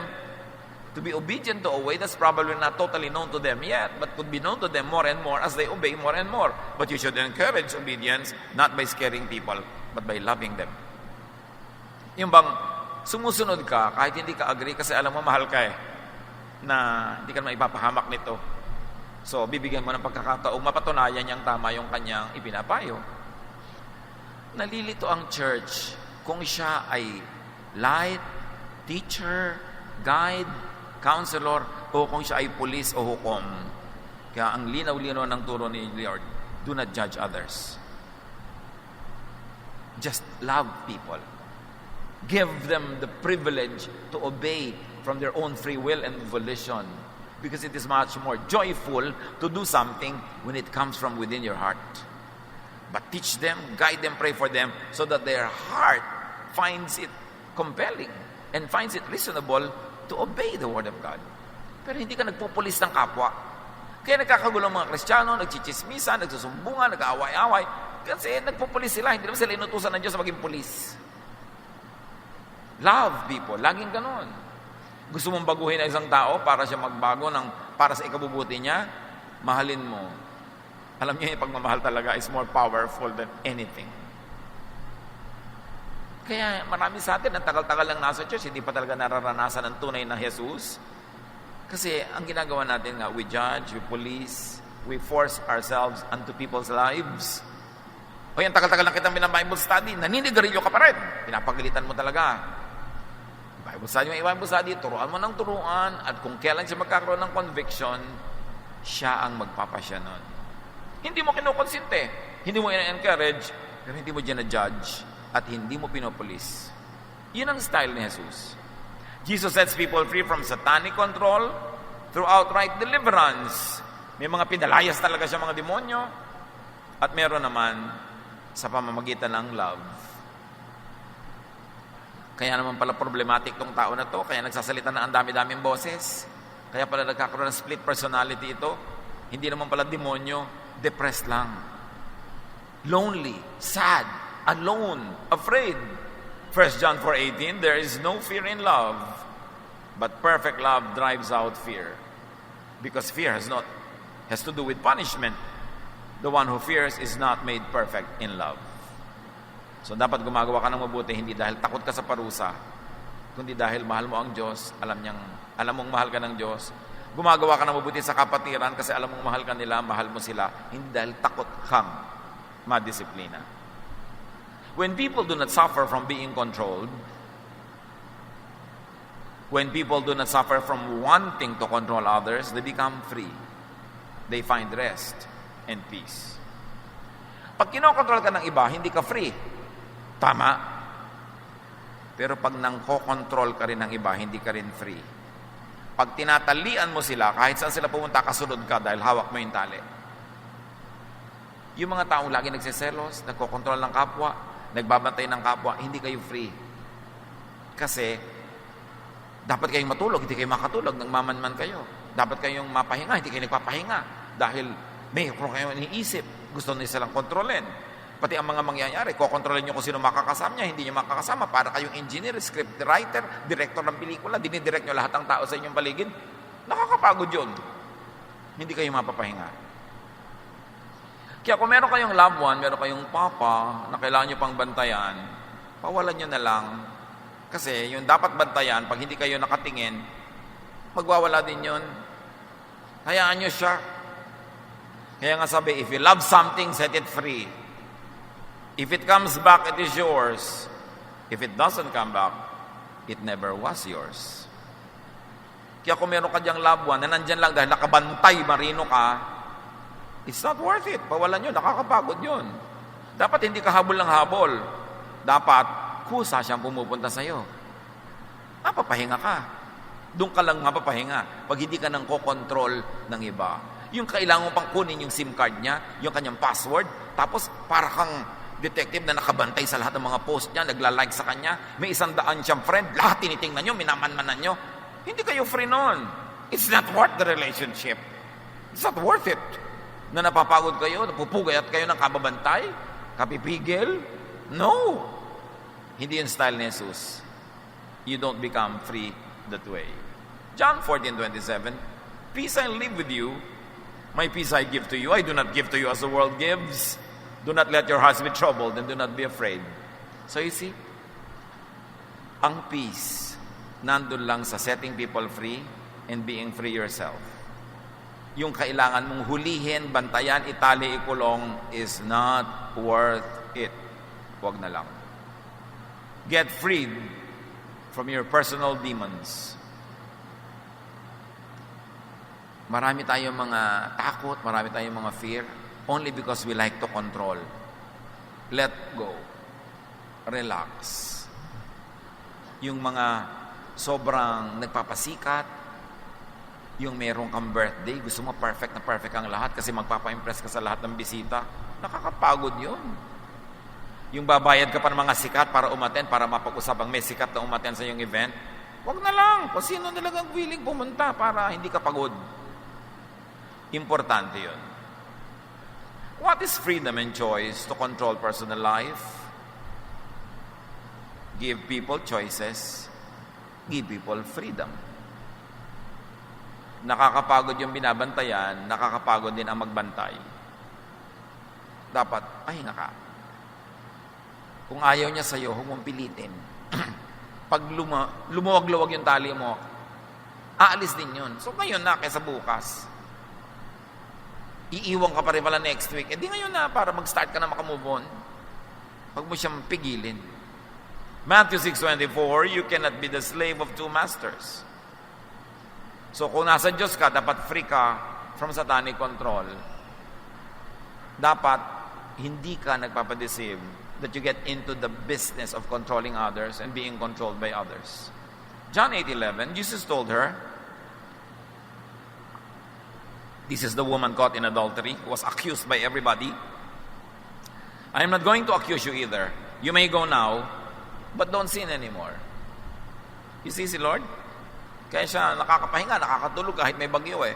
to be obedient to a way that's probably not totally known to them yet, but could be known to them more and more as they obey more and more. But you should encourage obedience, not by scaring people, but by loving them. Yung bang sumusunod ka kahit hindi ka agree kasi alam mo mahal ka eh, na hindi ka naman ipapahamak nito. So, bibigyan mo ng pagkakataong mapatunayan niyang tama yung kanyang ipinapayo. Nalilito ang church kung siya ay light, teacher, guide, counselor, o kung siya ay police o hukom. Kaya ang linaw-linaw ng turo ni Lord, do not judge others. Just love people. Give them the privilege to obey from their own free will and volition. Because it is much more joyful to do something when it comes from within your heart. But teach them, guide them, pray for them so that their heart finds it compelling and finds it reasonable to obey the Word of God. Pero hindi ka nagpupulis ng kapwa. Kaya nagkakagulo ang mga Kristiyano, nagchichismisa, nagsusumbungan, nag-aaway-away. Kasi nagpupulis sila, hindi naman sila inutusan ng Diyos na maging pulis. Love people, laging ganon. Gusto mong baguhin ang isang tao para siya magbago para sa ikabubuti niya, mahalin mo. Alam niyo, yung pagmamahal talaga is more powerful than anything. Kaya marami sa atin, ang tagal-tagal lang nasa church, hindi pa talaga nararanasan ang tunay na Jesus. Kasi ang ginagawa natin nga, we judge, we police, we force ourselves onto people's lives. O yan, tagal-tagal lang kitang Bible study, naninigarilyo ka pa rin. Pinapagalitan mo talaga. Bible study, turuan mo ng turuan, at kung kailan siya magkakaroon ng conviction, siya ang magpapasya nun. Hindi mo kinukonsinte, hindi mo in-encourage, pero hindi mo dyan na-judge, at hindi mo pinopolis. Yun ang style ni Jesus. Jesus sets people free from satanic control through outright deliverance. May mga pinalayas talaga siya mga demonyo, at meron naman sa pamamagitan ng love. Kaya naman pala problematic tong tao na to, kaya nagsasalita na ang dami-daming boses. Kaya pala nagkakaroon ng split personality ito. Hindi naman pala demonyo, depressed lang. Lonely, sad, alone, afraid. 1 John 4:18, there is no fear in love, but perfect love drives out fear. Because fear has to do with punishment. The one who fears is not made perfect in love. So dapat gumagawa ka ng mabuti, hindi dahil takot ka sa parusa, kundi dahil mahal mo ang Diyos, alam mong mahal ka ng Diyos. Gumagawa ka ng mabuti sa kapatiran kasi alam mong mahal ka nila, mahal mo sila, hindi dahil takot kang madisiplina. When people do not suffer from being controlled, when people do not suffer from wanting to control others, they become free. They find rest and peace. Pag kinokontrol ka ng iba, hindi ka free. Tama. Pero pag nangko-control ka rin ng iba, hindi ka rin free. Pag tinatalian mo sila, kahit saan sila pumunta, kasunod ka dahil hawak mo yung tali. Yung mga taong lagi nagsiselos, nagko-control ng kapwa, nagbabantay ng kapwa, hindi kayo free. Kasi, dapat kayong matulog, hindi kayo makatulog, nagmamanman kayo. Dapat kayong mapahinga, hindi kayo nagpapahinga. Dahil may kayong iniisip, gusto nila silang kontrolin. Pati ang mga mangyayari, kokontrolin nyo kung sino makakasama niya, hindi nyo makakasama. Para kayong engineer, script writer, director ng pelikula, dinidirect nyo lahat ng tao sa inyong paligid. Nakakapagod yun. Hindi kayo mapapahinga. Kaya kung meron kayong loved one, meron kayong papa na kailangan nyo pang bantayan, pawalan nyo na lang. Kasi yung dapat bantayan, pag hindi kayo nakatingin, magwawala din yun. Hayaan nyo siya. Kaya nga sabi, if you love something, set it free. If it comes back, it is yours. If it doesn't come back, it never was yours. Kaya kung meron ka diyang loved one na nandyan lang dahil nakabantay, marino ka, it's not worth it. Pawalan yun, nakakapagod yun. Dapat hindi ka habol ng habol. Dapat, kusa siyang pumupunta sa'yo. Mapapahinga ka. Doon ka lang mapapahinga pag hindi ka nang kokontrol ng iba. Yung kailangan mo pang kunin yung SIM card niya, yung kanyang password, tapos para kang detective na nakabantay sa lahat ng mga post niya, nagla-like sa kanya, may 100 siyang friend, lahat tinitingnan nyo, minamanmanan nyo. Hindi kayo free nun. It's not worth the relationship. It's not worth it. Na napapagod kayo, napupugayat kayo ng kababantay, kapipigil. No. Hindi yung style ni Jesus. You don't become free that way. John 14:27, peace I leave with you, my peace I give to you. I do not give to you as the world gives. Do not let your hearts be troubled and do not be afraid. So you see, ang peace nandun lang sa setting people free and being free yourself. yung kailangan mong hulihin, bantayan, itali, ikulong is not worth it. Huwag na lang. Get freed from your personal demons. Marami tayong mga takot, marami tayong mga fear, only because we like to control. Let go. Relax. Yung mga sobrang nagpapasikat, yung merong kang birthday, gusto mo perfect na perfect ang lahat kasi magpapa-impress ka sa lahat ng bisita, nakakapagod yun. Yung babayad ka pa ng mga sikat para umaten, para mapag-usap ang may sikat na umaten sa iyong event, wag na lang. Kung sino talagang willing pumunta para hindi ka pagod. Importante yun. What is freedom and choice to control personal life? Give people choices. Give people freedom. Nakakapagod yung binabantayan, nakakapagod din ang magbantay. Dapat, pahinga ka. Kung ayaw niya sa'yo, huwag mong pilitin. Pag lumuwag-luwag yung tali mo, aalis din yun. So ngayon na, kaysa bukas. Iiwan ka pa rin pala next week. Eh di ngayon na, para mag-start ka na makamove on. Huwag mo siyang pigilin. Matthew 6:24, you cannot be the slave of two masters. So kung nasa Diyos ka, dapat free ka from satanic control. Dapat hindi ka nagpapadeceive that you get into the business of controlling others and being controlled by others. John 8:11, Jesus told her, this is the woman caught in adultery, who was accused by everybody. I am not going to accuse you either. You may go now, but don't sin anymore. You see si Lord? Kaya siya nakakapahinga, nakakatulog kahit may bagyo eh.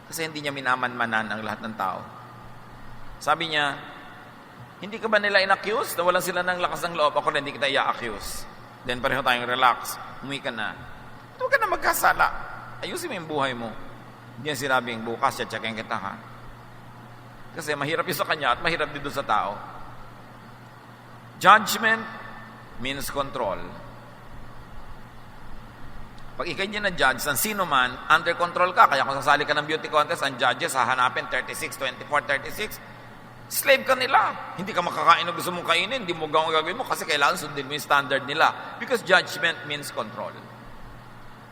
Kasi hindi niya minamanmanan ang lahat ng tao. Sabi niya, hindi ka ba nila in-accuse? Nawalan sila ng lakas ng loob. Ako rin, hindi kita i-accuse. Then pareho tayong relax. Umuwi ka na. Huwag ka na magkasala. Ayusin mo yung buhay mo. Hindi niya sinabing, bukas, check-in kita ha. Kasi mahirap yun sa kanya at mahirap din doon sa tao. Judgment means control. Pag ikay niya na-judge, ng sino man, under control ka. Kaya kung sasali ka ng beauty contest, ang judges, hahanapin 36, 24, 36. Slave ka nila. Hindi ka makakain na gusto mong kainin. Hindi mo gagawin mo kasi kailangan sundin mo yung standard nila. Because judgment means control.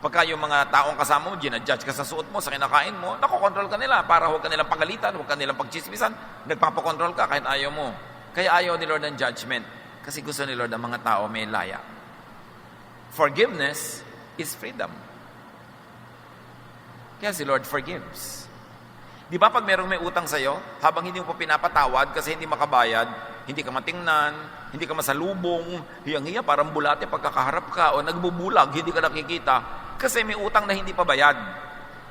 Pagka yung mga taong kasama mo, ginadjudge ka sa suot mo, sa kinakain mo, nakokontrol ka nila para huwag ka nilang pagalitan, huwag ka nilang pagchismisan. Nagpapakontrol ka kahit ayaw mo. Kaya ayaw ni Lord ng judgment. Kasi gusto ni Lord ang mga tao may laya. Forgiveness is freedom. Kaya si Lord forgives. Di ba pag merong may utang sa'yo, habang hindi mo pa pinapatawad kasi hindi makabayad, hindi ka matingnan, hindi ka masalubong, hiyang-hiya, parang bulate pagkakaharap ka o nagbubulag, hindi ka nakikita kasi may utang na hindi pa bayad.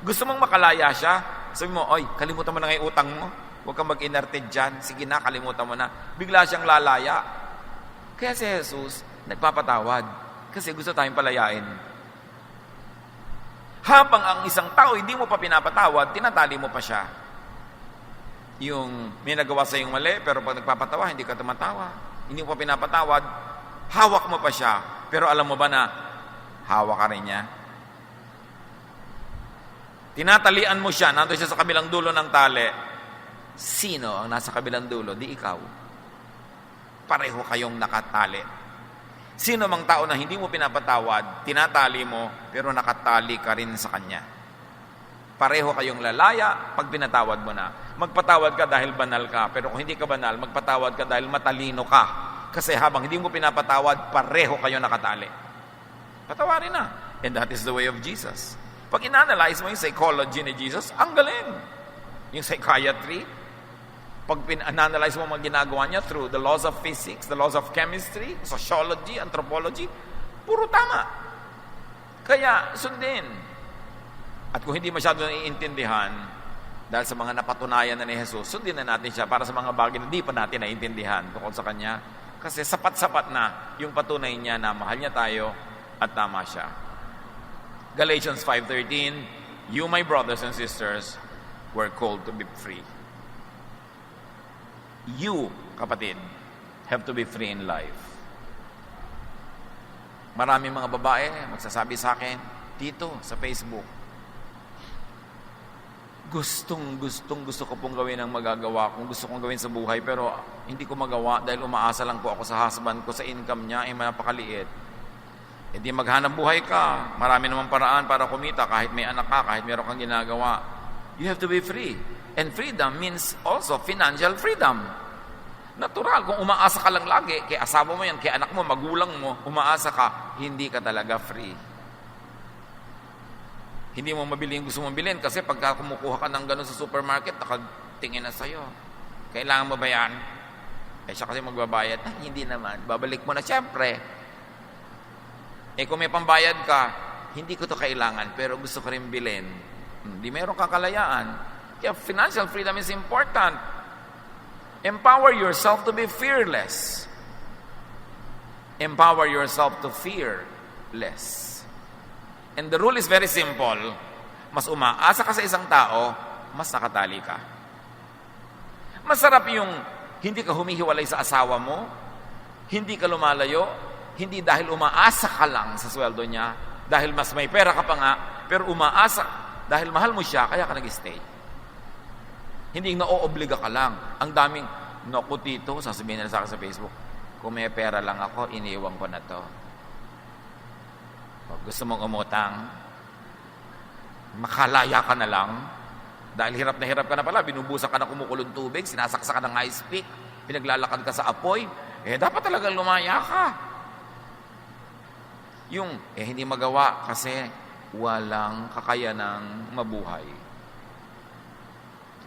Gusto mong makalaya siya, sabi mo, oy, kalimutan mo na yung utang mo. Huwag kang mag-inerte dyan. Sige na, kalimutan mo na. Bigla siyang lalaya. Kaya si Jesus, nagpapatawad kasi gusto tayong palayain. Habang ang isang tao hindi mo pa pinapatawad, tinatali mo pa siya. Yung may nagawa sa iyong mali, pero pag nagpapatawa, hindi ka tumatawa. Hindi mo pa pinapatawad, hawak mo pa siya. Pero alam mo ba na hawak ka rin niya? Tinatalian mo siya, nandun siya sa kabilang dulo ng tali. Sino ang nasa kabilang dulo? Di ikaw. Pareho kayong nakatali. Sino mang tao na hindi mo pinapatawad, tinatali mo, pero nakatali ka rin sa kanya. Pareho kayong lalaya pag pinatawad mo na. Magpatawad ka dahil banal ka, pero kung hindi ka banal, magpatawad ka dahil matalino ka. Kasi habang hindi mo pinapatawad, pareho kayo nakatali. Patawarin na. And that is the way of Jesus. Pag in-analyze mo yung psychology ni Jesus, ang galing. Yung psychiatry, pag in-analyze mo mga ginagawa niya through the laws of physics, the laws of chemistry, sociology, anthropology, puro tama. Kaya sundin. At kung hindi masyado naiintindihan, dahil sa mga napatunayan na ni Jesus, sundin na natin siya para sa mga bagay na hindi pa natin naiintindihan tungkol sa Kanya. Kasi sapat-sapat na yung patunay niya na mahal niya tayo at tama siya. Galatians 5:13, you, my brothers and sisters, were called to be free. You, kapatid, have to be free in life. Maraming mga babae magsasabi sa akin dito sa Facebook, gusto ko pong gawin ang magagawa kung gusto kong gawin sa buhay, pero hindi ko magawa dahil umaasa lang po ako sa husband ko, sa income niya ay napakaliit. Hindi maghanap buhay ka. Marami namang paraan para kumita kahit may anak ka, kahit meron kang ginagawa. You have to be free. And freedom means also financial freedom. Natural, kung umaasa ka lang lagi, kay asawa mo yan, kay anak mo, magulang mo, umaasa ka, hindi ka talaga free. Hindi mo mabili yung gusto mong bilhin kasi pagka kumukuha ka ng gano'n sa supermarket, nakatingin na sa'yo. Kailangan mo ba yan? Siya kasi magbabayad. Hindi naman. Babalik mo na. Siyempre, kung may pambayad ka, hindi ko to kailangan, pero gusto ko rin bilhin. Hindi meron kang kalayaan. Kaya financial freedom is important. Empower yourself to be fearless. Empower yourself to fear less. And the rule is very simple. Mas umaasa ka sa isang tao, mas nakatali ka. Masarap yung hindi ka humihiwalay sa asawa mo, hindi ka lumalayo, hindi dahil umaasa ka lang sa sweldo niya, dahil mas may pera ka pa nga, pero umaasa, dahil mahal mo siya, kaya ka nag-stay. Hindi na-oobliga ka lang. Ang daming, naku tito, sasabihin nila sa akin sa Facebook, kung may pera lang ako, iniiwan ko na to. Gusto mong umutang, makalaya ka na lang, dahil hirap na hirap ka na pala, binubusan ka ng kumukulong tubig, sinasaksa ka ng ice pick, pinaglalakad ka sa apoy, dapat talagang lumaya ka. Yung, hindi magawa kasi walang kakayanang mabuhay.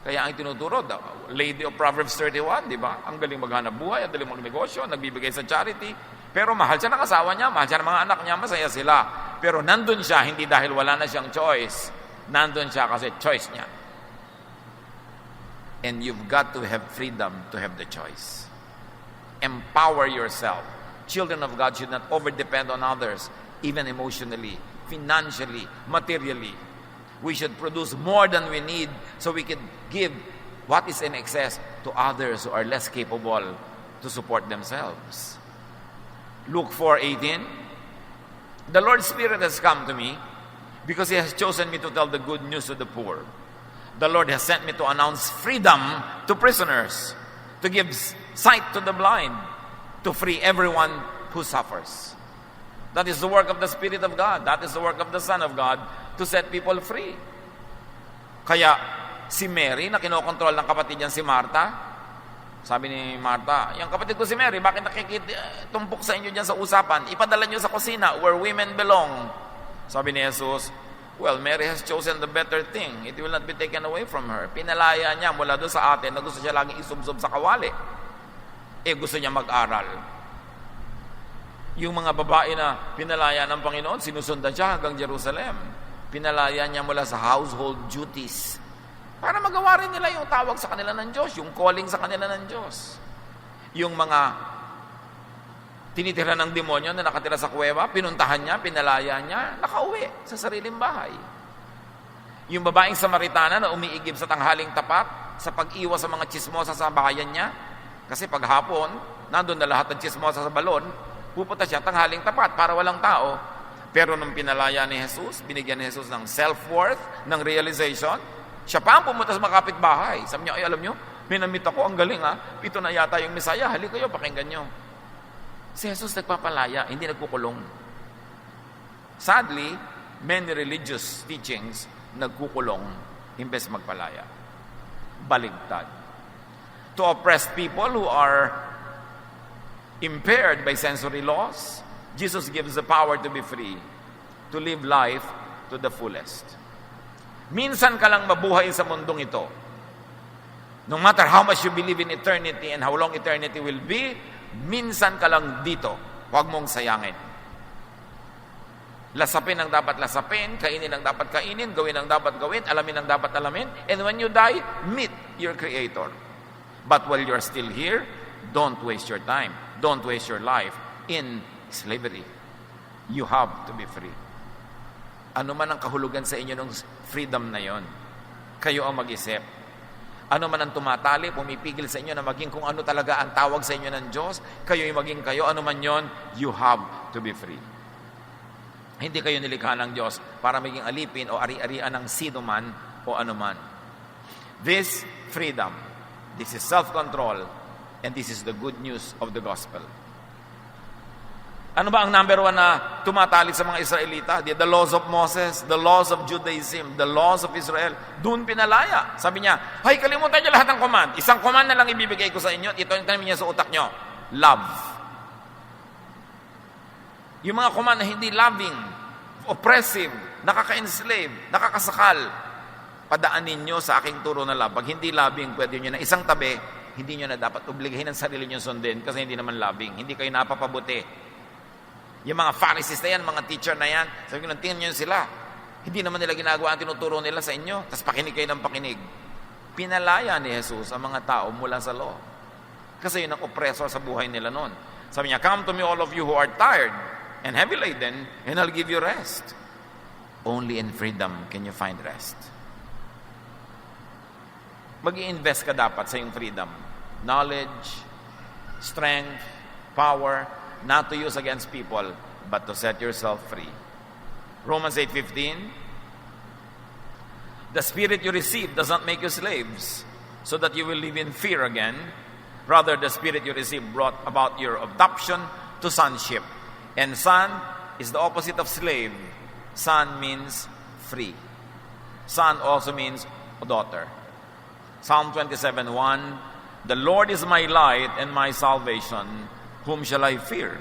Kaya ang tinuturo, Lady of Proverbs 31, di ba? Ang galing maghanap buhay, ang galing magnegosyo, nagbibigay sa charity. Pero mahal siya ng asawa niya, mahal siya ng mga anak niya, masaya sila. Pero nandun siya, hindi dahil wala na siyang choice. Nandun siya kasi choice niya. And you've got to have freedom to have the choice. Empower yourself. Children of God should not over-depend on others, even emotionally, financially, materially. We should produce more than we need so we can give what is in excess to others who are less capable to support themselves. Luke 4:18, the Lord's Spirit has come to me because He has chosen me to tell the good news to the poor. The Lord has sent me to announce freedom to prisoners, to give sight to the blind, to free everyone who suffers. That is the work of the Spirit of God. That is the work of the Son of God to set people free. Kaya si Mary na kinokontrol ng kapatid niya si Martha, sabi ni Martha, yung kapatid ko si Mary, bakit nakikitumpok sa inyo dyan sa usapan? Ipadala nyo sa kusina where women belong. Sabi ni Jesus, well, Mary has chosen the better thing. It will not be taken away from her. Pinalaya niya mula doon sa atin na gusto siya laging isubsob sa kawali. Gusto niya mag-aral. Yung mga babae na pinalaya ng Panginoon, sinusundan siya hanggang Jerusalem. Pinalaya niya mula sa household duties para magawa rin nila yung tawag sa kanila ng Diyos, yung calling sa kanila ng Diyos. Yung mga tinitira ng demonyo na nakatira sa kuweba, pinuntahan niya, pinalaya niya, nakauwi sa sariling bahay. Yung babaeng Samaritana na umiigib sa tanghaling tapat sa pag-iwas sa mga chismosa sa bahayan niya, kasi paghapon, nandun na lahat ng chismosa sa balon, pupunta siya tanghaling tapat para walang tao. Pero nung pinalaya ni Jesus, binigyan ni Jesus ng self-worth, ng realization, siya pa ang pumunta sa mga kapitbahay. Sabi niya, alam niyo, may namit ako, ang galing ito na yata yung Messiah, halika kayo, pakinggan niyo. Si Jesus nagpapalaya, hindi nagkukulong. Sadly, many religious teachings nagkukulong imbes magpalaya. Baligtad. To oppress people who are impaired by sensory laws, Jesus gives the power to be free, to live life to the fullest. Minsan ka lang mabuhay sa mundong ito. No matter how much you believe in eternity and how long eternity will be, minsan ka lang dito. Huwag mong sayangin. Lasapin ang dapat lasapin, kainin ang dapat kainin, gawin ang dapat gawin, alamin ang dapat alamin, and when you die, meet your Creator. But while you're still here, don't waste your time. Don't waste your life in slavery. You have to be free. Ano man ang kahulugan sa inyo ng freedom na yon, kayo ang mag-isip. Ano man ang tumatali, pumipigil sa inyo na maging kung ano talaga ang tawag sa inyo ng Diyos, kayo yung maging kayo, ano man yon, you have to be free. Hindi kayo nilikha ng Diyos para maging alipin o ari-arian ng sino man o ano man. This freedom, this is self-control, and this is the good news of the gospel. Ano ba ang number one na tumatali sa mga Israelita? The laws of Moses, the laws of Judaism, the laws of Israel. Doon pinalaya. Sabi niya, hay, kalimutan niyo lahat ng command. Isang command na lang ibibigay ko sa inyo. Ito yung tanim niya sa utak niyo. Love. Yung mga command na hindi loving, oppressive, nakaka-enslave, nakakasakal, padaanin niyo sa aking turo na love. Pag hindi loving, pwede niyo na isang tabi, hindi niyo na dapat obligahin ang sarili niyo sundin kasi hindi naman loving. Hindi kayo napapabuti. Yung mga Pharisees na yan, mga teacher na yan, sabi ko, tingnan nyo sila. Hindi naman nila ginagawa ang tinuturo nila sa inyo. Tapos pakinig kayo ng pakinig. Pinalaya ni Jesus ang mga tao mula sa law. Kasi yun ang oppressor sa buhay nila noon. Sabi niya, come to me all of you who are tired and heavy laden, and I'll give you rest. Only in freedom can you find rest. Mag-i-invest ka dapat sa iyong freedom. Knowledge, strength, power, not to use against people, but to set yourself free. Romans 8:15, the spirit you receive does not make you slaves, so that you will live in fear again. Rather, the spirit you receive brought about your adoption to sonship. And son is the opposite of slave. Son means free. Son also means daughter. Psalm 27:1, the Lord is my light and my salvation. Whom shall I fear?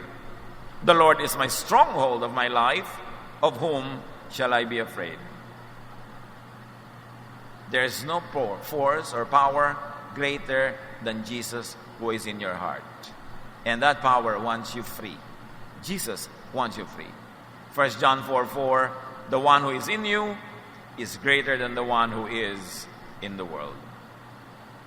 The Lord is my stronghold of my life. Of whom shall I be afraid? There is no force or power greater than Jesus who is in your heart. And that power wants you free. Jesus wants you free. 1 John 4:4, the one who is in you is greater than the one who is in the world.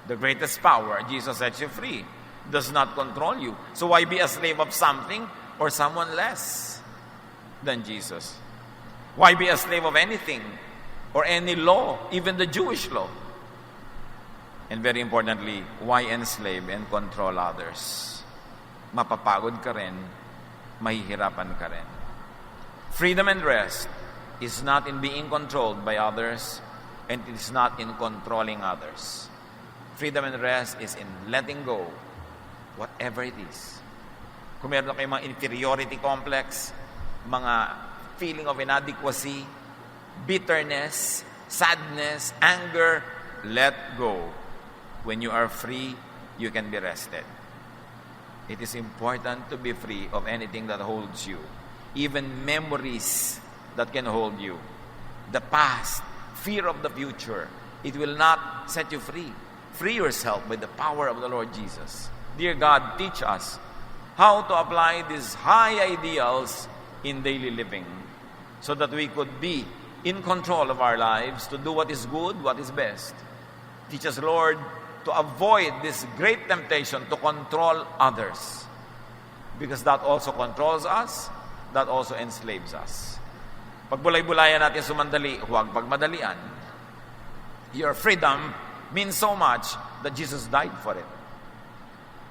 The greatest power, Jesus sets you free, does not control you. So why be a slave of something or someone less than Jesus? Why be a slave of anything or any law, even the Jewish law? And very importantly, why enslave and control others? Mapapagod ka rin, mahihirapan ka rin. Freedom and rest is not in being controlled by others, and it is not in controlling others. Freedom and rest is in letting go whatever it is. Kung meron na kayong mga inferiority complex, mga feeling of inadequacy, bitterness, sadness, anger, let go. When you are free, you can be rested. It is important to be free of anything that holds you. Even memories that can hold you. The past, fear of the future, it will not set you free. Free yourself by the power of the Lord Jesus. Dear God, teach us how to apply these high ideals in daily living so that we could be in control of our lives to do what is good, what is best. Teach us, Lord, to avoid this great temptation to control others, because that also controls us, that also enslaves us. Pagbulay-bulayan natin sumandali, huwag pagmadalian. Your freedom means so much that Jesus died for it.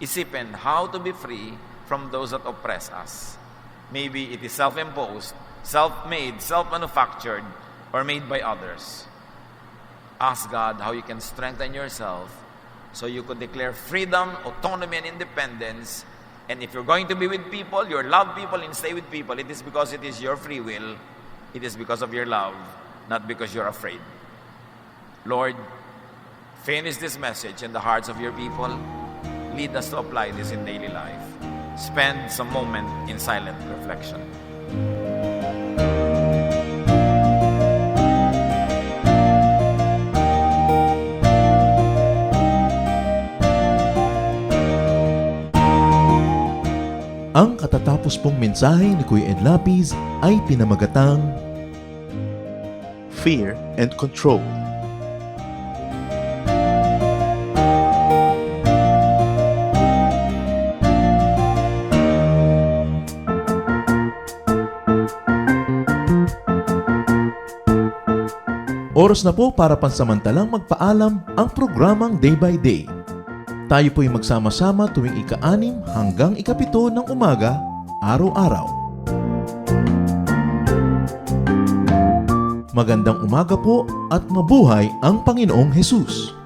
Isipin how to be free from those that oppress us. Maybe it is self-imposed, self-made, self-manufactured, or made by others. Ask God how you can strengthen yourself so you could declare freedom, autonomy, and independence. And if you're going to be with people, you love people and stay with people, it is because it is your free will. It is because of your love, not because you're afraid. Lord, finish this message in the hearts of your people. Lead us to apply this in daily life. Spend some moment in silent reflection. Ang katatapos pong mensahe ni Kuya Ed Lapis ay pinamagatang Fear and control. Oras na po para pansamantalang magpaalam ang programang Day by Day. Tayo po'y magsama-sama tuwing ika-6 hanggang ika-7 ng umaga, araw-araw. Magandang umaga po at mabuhay ang Panginoong Hesus!